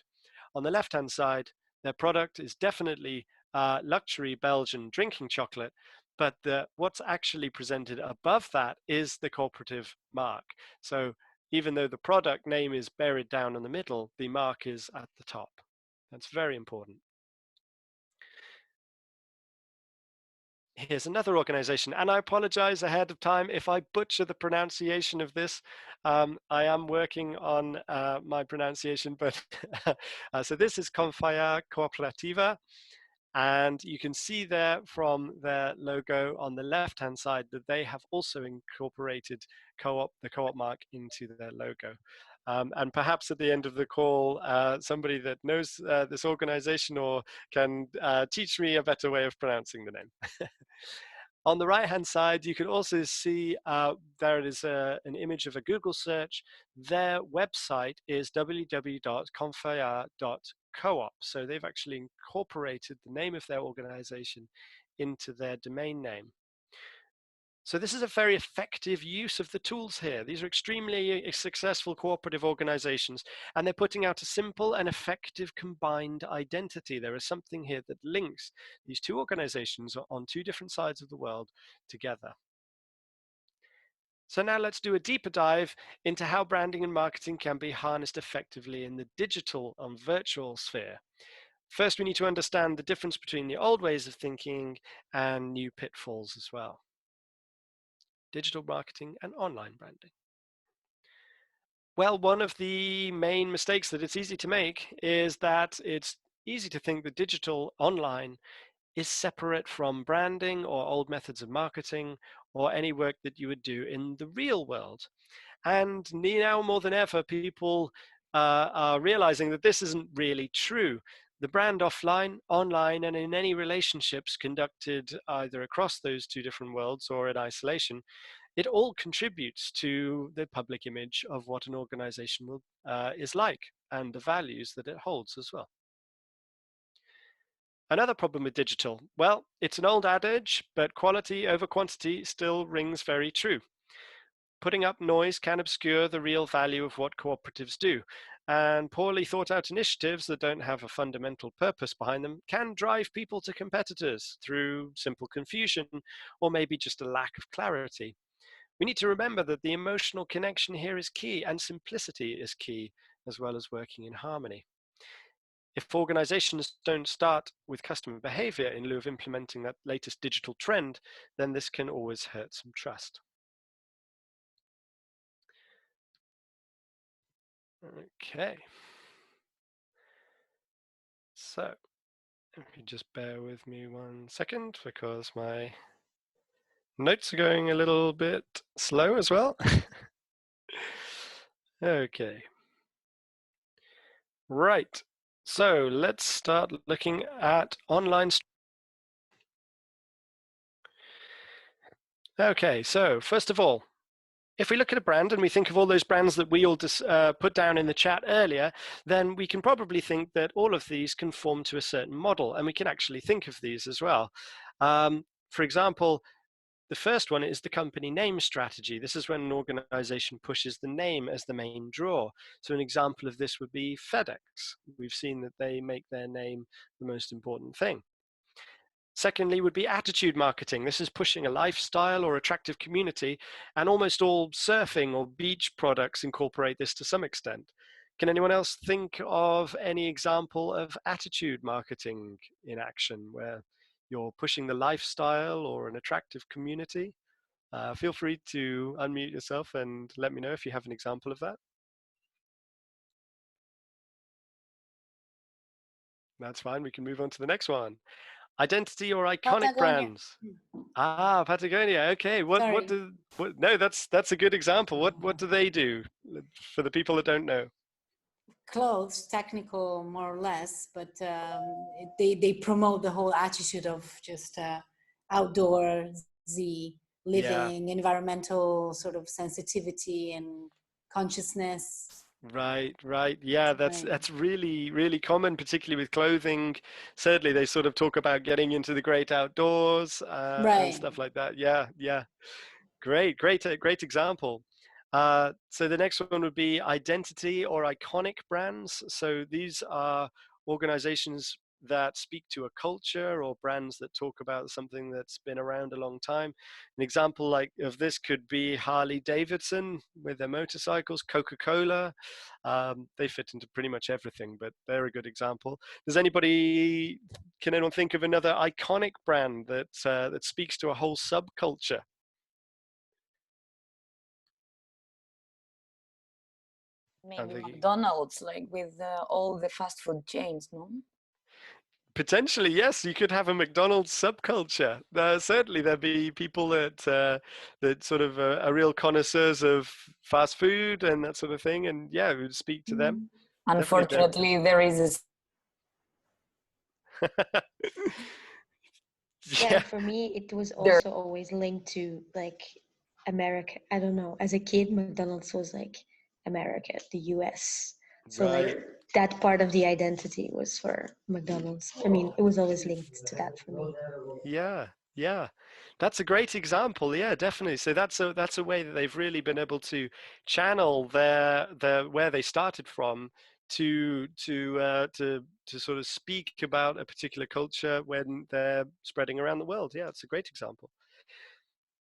On the left-hand side, their product is definitely luxury Belgian drinking chocolate, but what's actually presented above that is the cooperative mark. So even though the product name is buried down in the middle, the mark is at the top. That's very important. here's another organization, and I apologize ahead of time if I butcher the pronunciation of this. I am working on my pronunciation, but so this is Confaya Cooperativa, and you can see there from their logo on the left-hand side that they have also incorporated the co-op mark into their logo. And perhaps at the end of the call, somebody that knows this organization or can teach me a better way of pronouncing the name. On the right-hand side, you can also see there is an image of a Google search. Their website is www.confaya.coop. So they've actually incorporated the name of their organization into their domain name. So this is a very effective use of the tools here. These are extremely successful cooperative organizations, and they're putting out a simple and effective combined identity. There is something here that links these two organizations on two different sides of the world together. So now let's do a deeper dive into how branding and marketing can be harnessed effectively in the digital and virtual sphere. First, we need to understand the difference between the old ways of thinking and new pitfalls as well. Digital marketing and online branding. Well, one of the main mistakes that it's easy to make is that it's easy to think that digital online is separate from branding or old methods of marketing or any work that you would do in the real world. And now more than ever, people are realizing that this isn't really true. The brand offline, online, and in any relationships conducted either across those two different worlds or in isolation, it all contributes to the public image of what an organization is like and the values that it holds as well. Another problem with digital, well, it's an old adage, but quality over quantity still rings very true. Putting up noise can obscure the real value of what cooperatives do, and poorly thought out initiatives that don't have a fundamental purpose behind them can drive people to competitors through simple confusion or maybe just a lack of clarity. We need to remember that the emotional connection here is key and simplicity is key, as well as working in harmony. If organizations don't start with customer behavior in lieu of implementing that latest digital trend, then this can always hurt some trust. Okay. So, if you just bear with me 1 second because my notes are going a little bit slow as well. Okay. Right. So let's start looking at online. Okay, so first of all, if we look at a brand and we think of all those brands that we all put down in the chat earlier, then we can probably think that all of these conform to a certain model, and we can actually think of these as well. For example, the first one is the company name strategy. This is when an organization pushes the name as the main draw. So an example of this would be FedEx. We've seen that they make their name the most important thing. Secondly would be attitude marketing. This is pushing a lifestyle or attractive community, and almost all surfing or beach products incorporate this to some extent. Can anyone else think of any example of attitude marketing in action where you're pushing the lifestyle or an attractive community? Feel free to unmute yourself and let me know if you have an example of that. That's fine, we can move on to the next one. Identity or iconic brands. Ah, Patagonia. Okay, no, that's a good example. What do they do for the people that don't know? Clothes, technical more or less, but they promote the whole attitude of just outdoorsy living, environmental sort of sensitivity and consciousness. Right. Yeah, that's really common, particularly with clothing. Certainly, they sort of talk about getting into the great outdoors and stuff like that. Yeah. Great example. So the next one would be identity or iconic brands. So these are organizations that speak to a culture, or brands that talk about something that's been around a long time. An example like of this could be Harley Davidson with their motorcycles, Coca-Cola. They fit into pretty much everything, but they're a good example. Can anyone think of another iconic brand that that speaks to a whole subculture? Maybe McDonald's, like with all the fast food chains, no? Potentially, yes. You could have a McDonald's subculture. Certainly, there'd be people that sort of are real connoisseurs of fast food and that sort of thing, and yeah, we would speak to them. Unfortunately, there is Yeah, for me, it was also always linked to like America. I don't know. As a kid, McDonald's was like America, the US. So like that part of the identity was for McDonald's. I mean, it was always linked to that for me. Yeah, that's a great example. Yeah, definitely. So that's a way that they've really been able to channel their where they started from to sort of speak about a particular culture when they're spreading around the world. Yeah, it's a great example.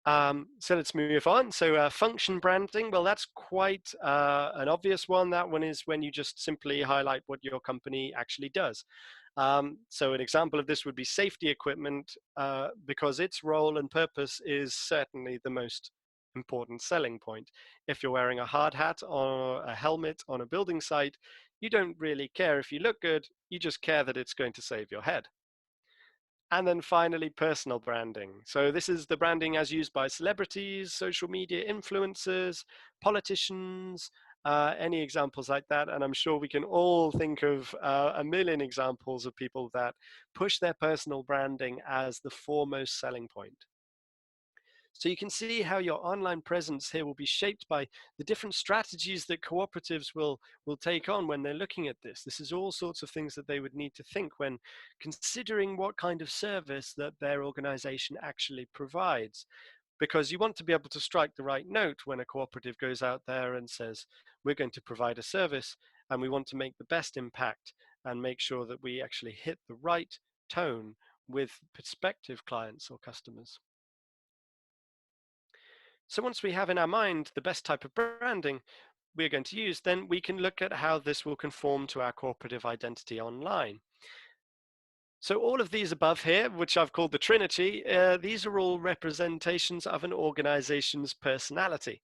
So let's move on. So function branding, well, that's quite an obvious one. That one is when you just simply highlight what your company actually does. So an example of this would be safety equipment, because its role and purpose is certainly the most important selling point. If you're wearing a hard hat or a helmet on a building site, you don't really care if you look good, you just care that it's going to save your head. And then finally, personal branding. So this is the branding as used by celebrities, social media influencers, politicians, any examples like that. And I'm sure we can all think of a million examples of people that push their personal branding as the foremost selling point. So you can see how your online presence here will be shaped by the different strategies that cooperatives will take on when they're looking at this. This is all sorts of things that they would need to think when considering what kind of service that their organization actually provides. Because you want to be able to strike the right note when a cooperative goes out there and says, we're going to provide a service and we want to make the best impact and make sure that we actually hit the right tone with prospective clients or customers. So once we have in our mind the best type of branding we're going to use, then we can look at how this will conform to our cooperative identity online. So all of these above here, which I've called the Trinity, these are all representations of an organization's personality.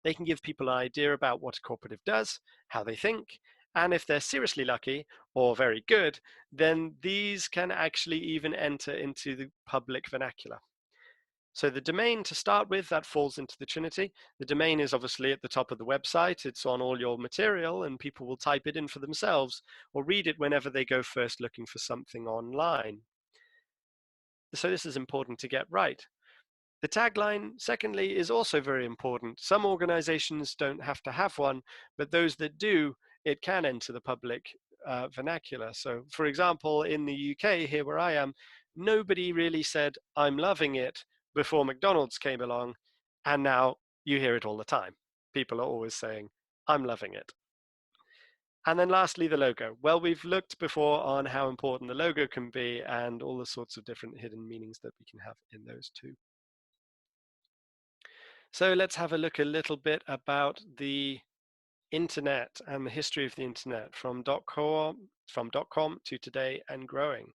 They can give people an idea about what a cooperative does, how they think, and if they're seriously lucky or very good, then these can actually even enter into the public vernacular. So the domain to start with, that falls into the Trinity. The domain is obviously at the top of the website. It's on all your material and people will type it in for themselves or read it whenever they go first looking for something online. So this is important to get right. The tagline, secondly, is also very important. Some organizations don't have to have one, but those that do, it can enter the public vernacular. So for example, in the UK, here where I am, nobody really said, I'm loving it, before McDonald's came along, and now you hear it all the time. People are always saying, I'm loving it. And then lastly, the logo. Well, we've looked before on how important the logo can be and all the sorts of different hidden meanings that we can have in those too. So let's have a look a little bit about the internet and the history of the internet from .com to today and growing.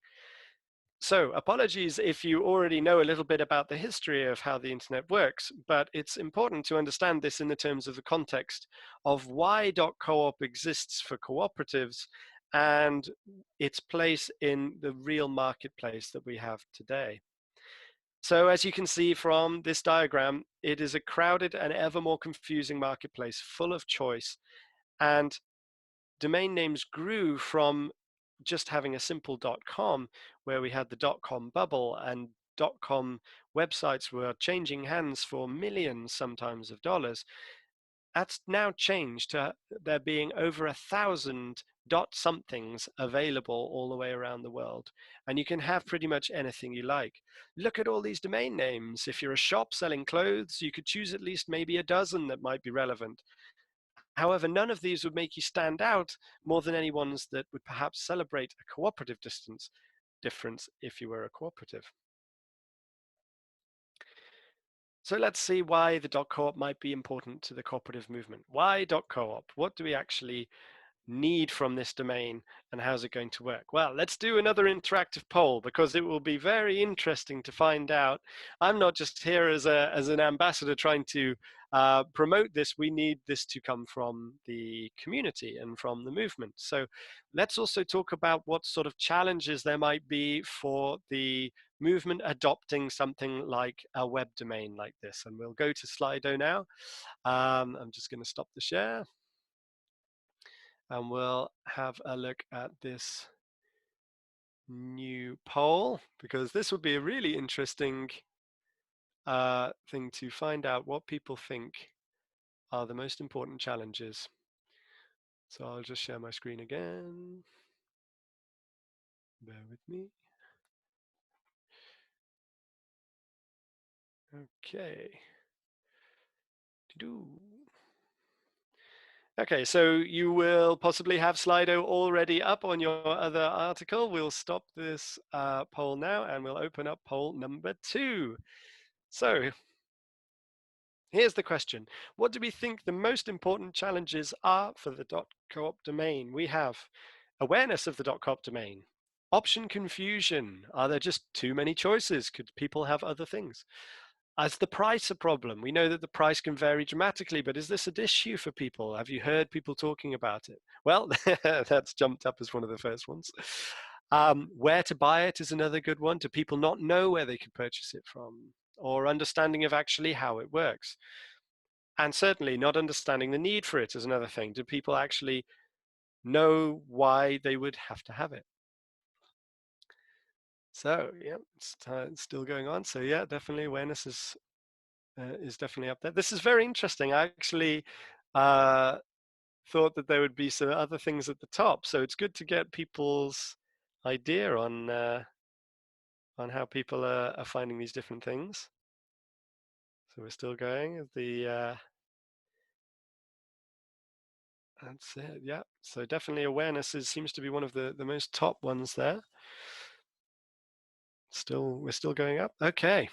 So apologies if you already know a little bit about the history of how the internet works, but it's important to understand this in the terms of the context of why .coop exists for cooperatives and its place in the real marketplace that we have today. So as you can see from this diagram, it is a crowded and ever more confusing marketplace full of choice, and domain names grew from just having a simple .com, where we had the .com bubble, and .com websites were changing hands for millions sometimes of dollars. That's now changed to there being over 1,000 .somethings available all the way around the world, and you can have pretty much anything you like. Look at all these domain names. If you're a shop selling clothes, you could choose at least maybe a dozen that might be relevant. However, none of these would make you stand out more than any ones that would perhaps celebrate a cooperative difference if you were a cooperative. So let's see why the dotCoop might be important to the cooperative movement. Why dotCoop? What do we actually need from this domain, and how's it going to work? Well, let's do another interactive poll, because it will be very interesting to find out. I'm not just here as an ambassador trying to promote this. We need this to come from the community and from the movement. So let's also talk about what sort of challenges there might be for the movement adopting something like a web domain like this. And we'll go to Slido now. I'm just going to stop the share. And we'll have a look at this new poll, because this would be a really interesting thing to find out what people think are the most important challenges. So I'll just share my screen again. Bear with me. Okay. Okay, so you will possibly have Slido already up on your other article. We'll stop this poll now, and we'll open up poll number 2. So here's the question. What do we think the most important challenges are for the dotCoop domain? We have awareness of the dotCoop domain, option confusion. Are there just too many choices? Could people have other things? Is the price a problem? We know that the price can vary dramatically, but is this an issue for people? Have you heard people talking about it? Well, that's jumped up as one of the first ones. Where to buy it is another good one. Do people not know where they could purchase it from? Or understanding of actually how it works? And certainly not understanding the need for it is another thing. Do people actually know why they would have to have it? So yeah, it's still going on. So yeah, definitely awareness is definitely up there. This is very interesting. I actually thought that there would be some other things at the top. So it's good to get people's idea on how people are finding these different things. So we're still going. That's it. Yeah. So definitely awareness seems to be one of the most top ones there. We're still going up. Okay.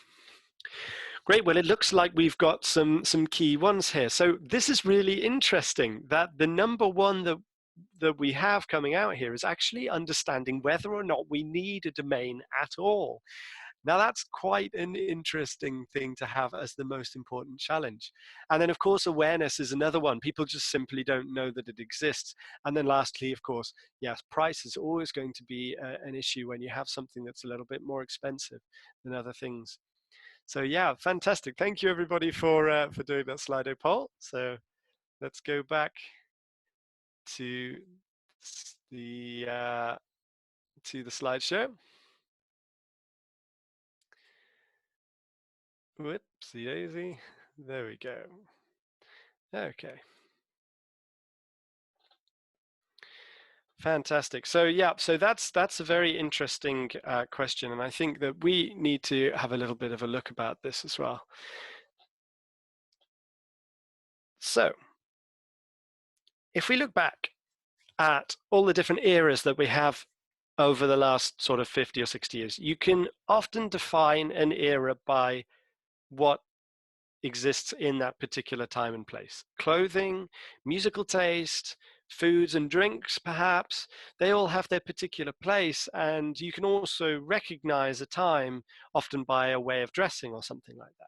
Great. Well, it looks like we've got some key ones here. So this is really interesting that the number one that we have coming out here is actually understanding whether or not we need a domain at all. Now, that's quite an interesting thing to have as the most important challenge. And then, of course, awareness is another one. People just simply don't know that it exists. And then lastly, of course, yes, price is always going to be an issue when you have something that's a little bit more expensive than other things. So yeah, fantastic. Thank you, everybody, for doing that Slido poll. So let's go back to the slideshow. Whoopsie daisy. There we go. Okay. Fantastic. So yeah, so that's a very interesting question, and I think that we need to have a little bit of a look about this as well. So if we look back at all the different eras that we have over the last sort of 50 or 60 years, you can often define an era by what exists in that particular time and place. Clothing, musical taste, foods and drinks, perhaps, they all have their particular place, and you can also recognize a time often by a way of dressing or something like that.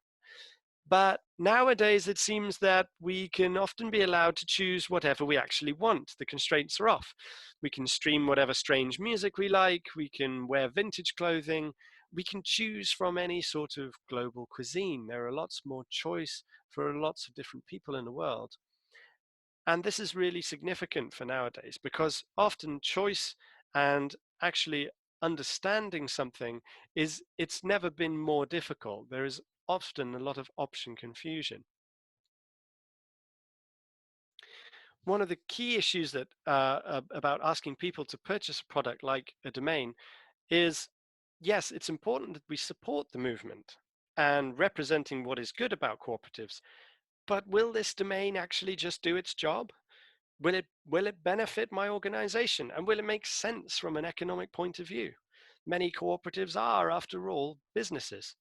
But nowadays, it seems that we can often be allowed to choose whatever we actually want. The constraints are off. We can stream whatever strange music we like. We can wear vintage clothing. We can choose from any sort of global cuisine. There are lots more choice for lots of different people in the world. And this is really significant for nowadays, because often choice and actually understanding something it's never been more difficult. There is often a lot of option confusion. One of the key issues that about asking people to purchase a product like a domain is, yes, it's important that we support the movement and representing what is good about cooperatives, but will this domain actually just do its job? Will it benefit my organization? And will it make sense from an economic point of view? Many cooperatives are, after all, businesses.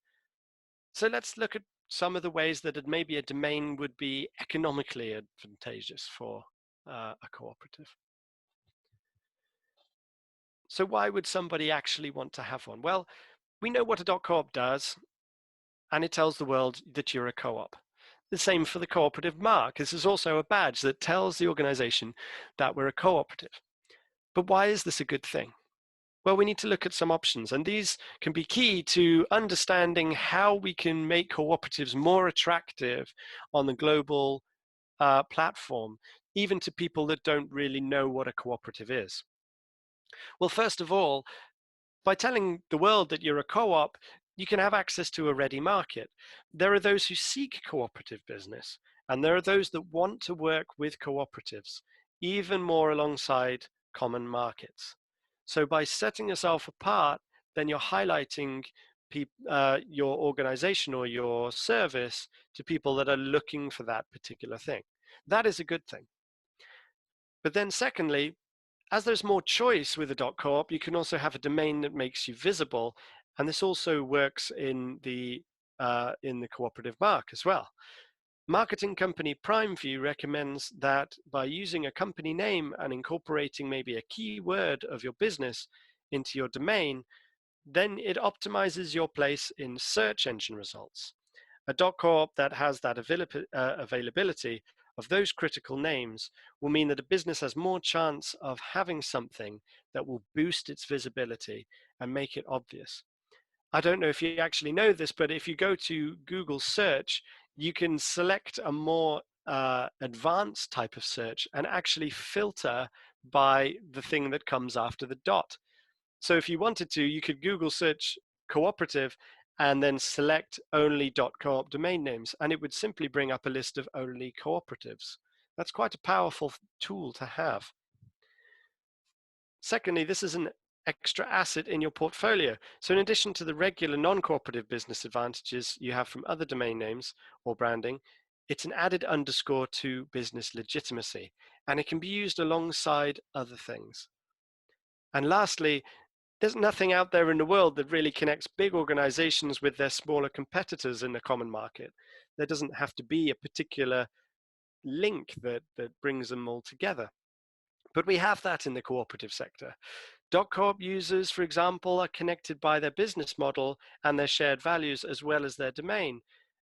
So let's look at some of the ways that maybe a domain would be economically advantageous for a cooperative. So why would somebody actually want to have one? Well, we know what a dotCoop does, and it tells the world that you're a co-op. The same for the cooperative mark. This is also a badge that tells the organization that we're a cooperative. But why is this a good thing? Well, we need to look at some options, and these can be key to understanding how we can make cooperatives more attractive on the global platform, even to people that don't really know what a cooperative is. Well, first of all, by telling the world that you're a co-op, you can have access to a ready market. There are those who seek cooperative business, and there are those that want to work with cooperatives, even more alongside common markets. So by setting yourself apart, then you're highlighting your organization or your service to people that are looking for that particular thing. That is a good thing. But then secondly, as there's more choice with a dotCoop, you can also have a domain that makes you visible, and this also works in the cooperative mark as well. Marketing company PrimeView recommends that by using a company name and incorporating maybe a keyword of your business into your domain, then it optimizes your place in search engine results. A dotCoop that has that availability of those critical names will mean that a business has more chance of having something that will boost its visibility and make it obvious. I don't know if you actually know this, but if you go to Google search, you can select a more advanced type of search and actually filter by the thing that comes after the dot. So if you wanted to, you could Google search cooperative and then select only .coop domain names, and it would simply bring up a list of only cooperatives. That's quite a powerful tool to have. Secondly, this is an extra asset in your portfolio. So in addition to the regular non-cooperative business advantages you have from other domain names or branding, it's an added underscore to business legitimacy, and it can be used alongside other things. And lastly, there's nothing out there in the world that really connects big organizations with their smaller competitors in the common market. There doesn't have to be a particular link that brings them all together. But we have that in the cooperative sector. dotCoop users, for example, are connected by their business model and their shared values as well as their domain.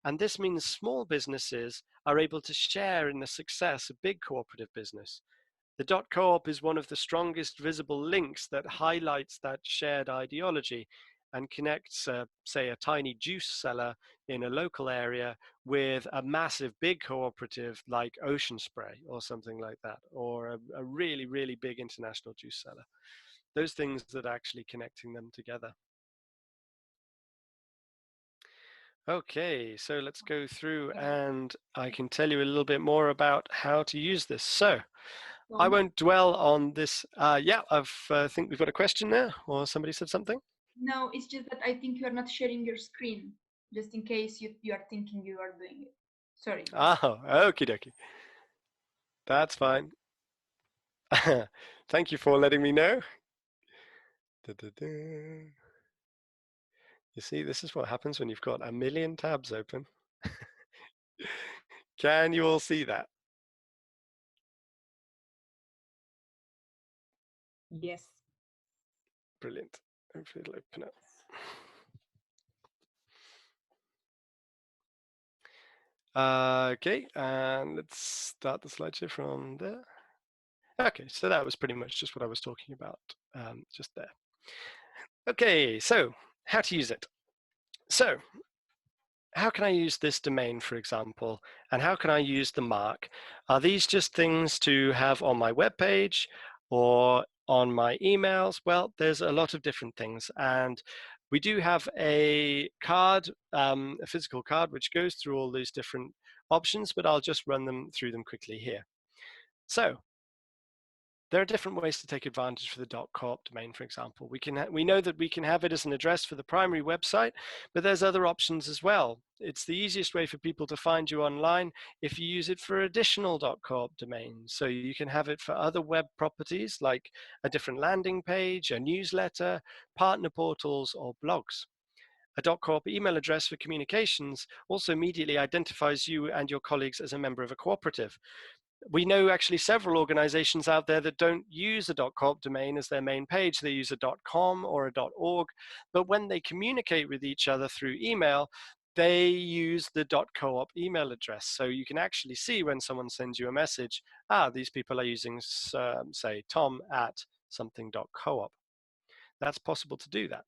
And this means small businesses are able to share in the success of big cooperative business. The dotCoop is one of the strongest visible links that highlights that shared ideology and connects, say, a tiny juice seller in a local area with a massive big cooperative like Ocean Spray or something like that, or a really, really big international juice seller. Those things that are actually connecting them together. Okay, so let's go through and I can tell you a little bit more about how to use this. So I won't dwell on this. Yeah, I think we've got a question there, or somebody said something. No, it's just that I think you are not sharing your screen, just in case you are thinking you are doing it. Sorry. Oh, okie dokie. That's fine. Thank you for letting me know. You see, this is what happens when you've got a million tabs open. Can you all see that? Yes. Brilliant. Hopefully it'll open up. Okay, and let's start the slideshow from there. Okay, so that was pretty much just what I was talking about just there. Okay, so how to use it. So how can I use this domain, for example, and how can I use the mark? Are these just things to have on my web page or on my emails? Well, there's a lot of different things, and we do have a card, a physical card, which goes through all these different options, but I'll just run through them quickly here. So There are different ways to take advantage for the .coop domain, for example. We know that we can have it as an address for the primary website, but there's other options as well. It's the easiest way for people to find you online if you use it for additional .coop domains. So you can have it for other web properties like a different landing page, a newsletter, partner portals, or blogs. A .coop email address for communications also immediately identifies you and your colleagues as a member of a cooperative. We know actually several organizations out there that don't use a .coop domain as their main page. They use a .com or a .org, but when they communicate with each other through email, they use the .coop email address. So you can actually see when someone sends you a message, these people are using, say, Tom at something.coop. That's possible to do that.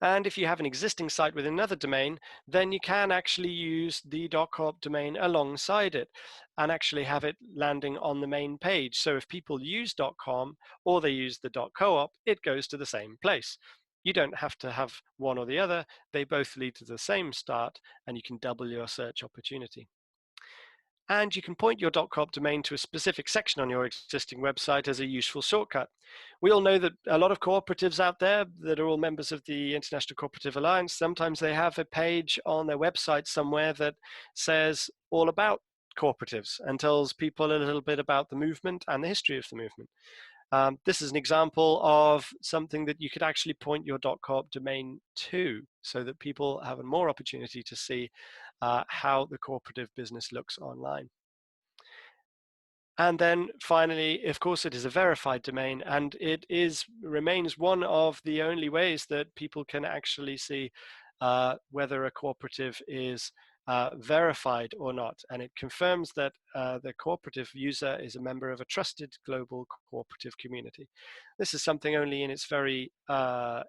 And if you have an existing site with another domain, then you can actually use the .coop domain alongside it and actually have it landing on the main page. So if people use .com or they use the .coop, it goes to the same place. You don't have to have one or the other. They both lead to the same start, and you can double your search opportunity. And you can point your .coop domain to a specific section on your existing website as a useful shortcut. We all know that a lot of cooperatives out there that are all members of the International Cooperative Alliance, sometimes they have a page on their website somewhere that says all about cooperatives and tells people a little bit about the movement and the history of the movement. This is an example of something that you could actually point your .coop domain to so that people have a more opportunity to see how the cooperative business looks online. And then finally, of course, it is a verified domain, and it remains one of the only ways that people can actually see whether a cooperative is verified or not. And it confirms that the cooperative user is a member of a trusted global cooperative community. This is something only in its very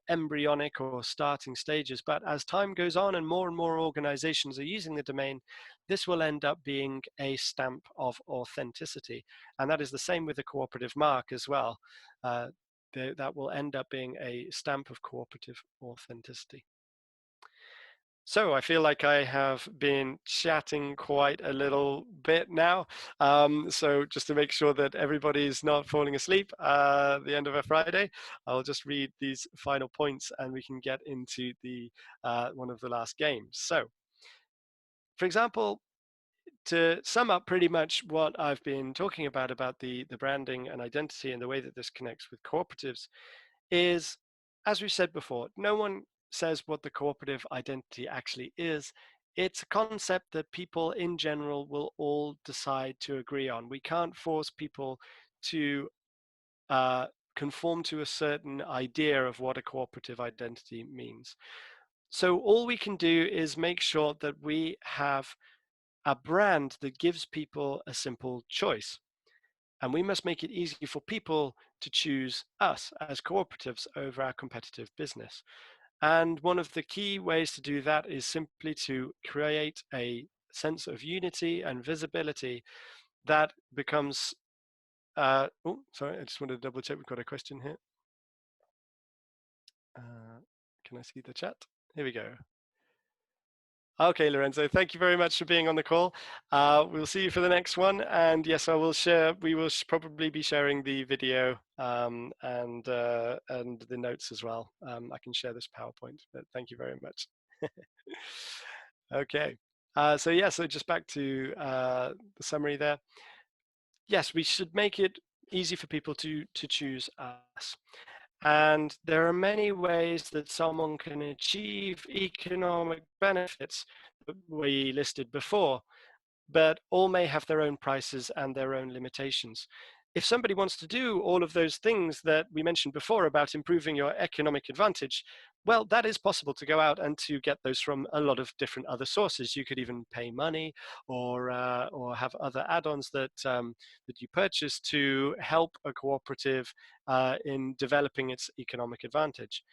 embryonic or starting stages, but as time goes on and more organizations are using the domain, this will end up being a stamp of authenticity. And that is the same with the cooperative mark as well. That will end up being a stamp of cooperative authenticity. So I feel like I have been chatting quite a little bit now. So just to make sure that everybody's not falling asleep at the end of a Friday, I'll just read these final points and we can get into the one of the last games. So, for example, to sum up pretty much what I've been talking about the branding and identity and the way that this connects with cooperatives is, as we said before, no one says what the cooperative identity actually is. It's a concept that people in general will all decide to agree on. We can't force people to conform to a certain idea of what a cooperative identity means. So all we can do is make sure that we have a brand that gives people a simple choice. And we must make it easy for people to choose us as cooperatives over our competitive business. And one of the key ways to do that is simply to create a sense of unity and visibility that becomes, oh, sorry, I just wanted to double check. We've got a question here. Can I see the chat? Here we go. Okay, Lorenzo, thank you very much for being on the call. We'll see you for the next one. And yes, I will share, we will probably be sharing the video and the notes as well. I can share this PowerPoint, but thank you very much. Okay, so just back to the summary there. Yes, we should make it easy for people to choose us. And there are many ways that someone can achieve economic benefits that we listed before, but all may have their own prices and their own limitations. If somebody wants to do all of those things that we mentioned before about improving your economic advantage, well, that is possible to go out and to get those from a lot of different other sources. You could even pay money or have other add-ons that you purchase to help a cooperative in developing its economic advantage.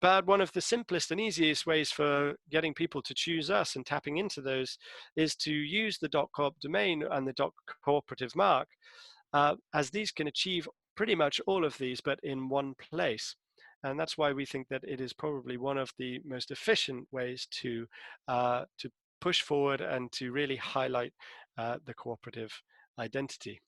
But one of the simplest and easiest ways for getting people to choose us and tapping into those is to use the .coop domain and the .cooperative mark, as these can achieve pretty much all of these, but in one place. And that's why we think that it is probably one of the most efficient ways to push forward and to really highlight the cooperative identity.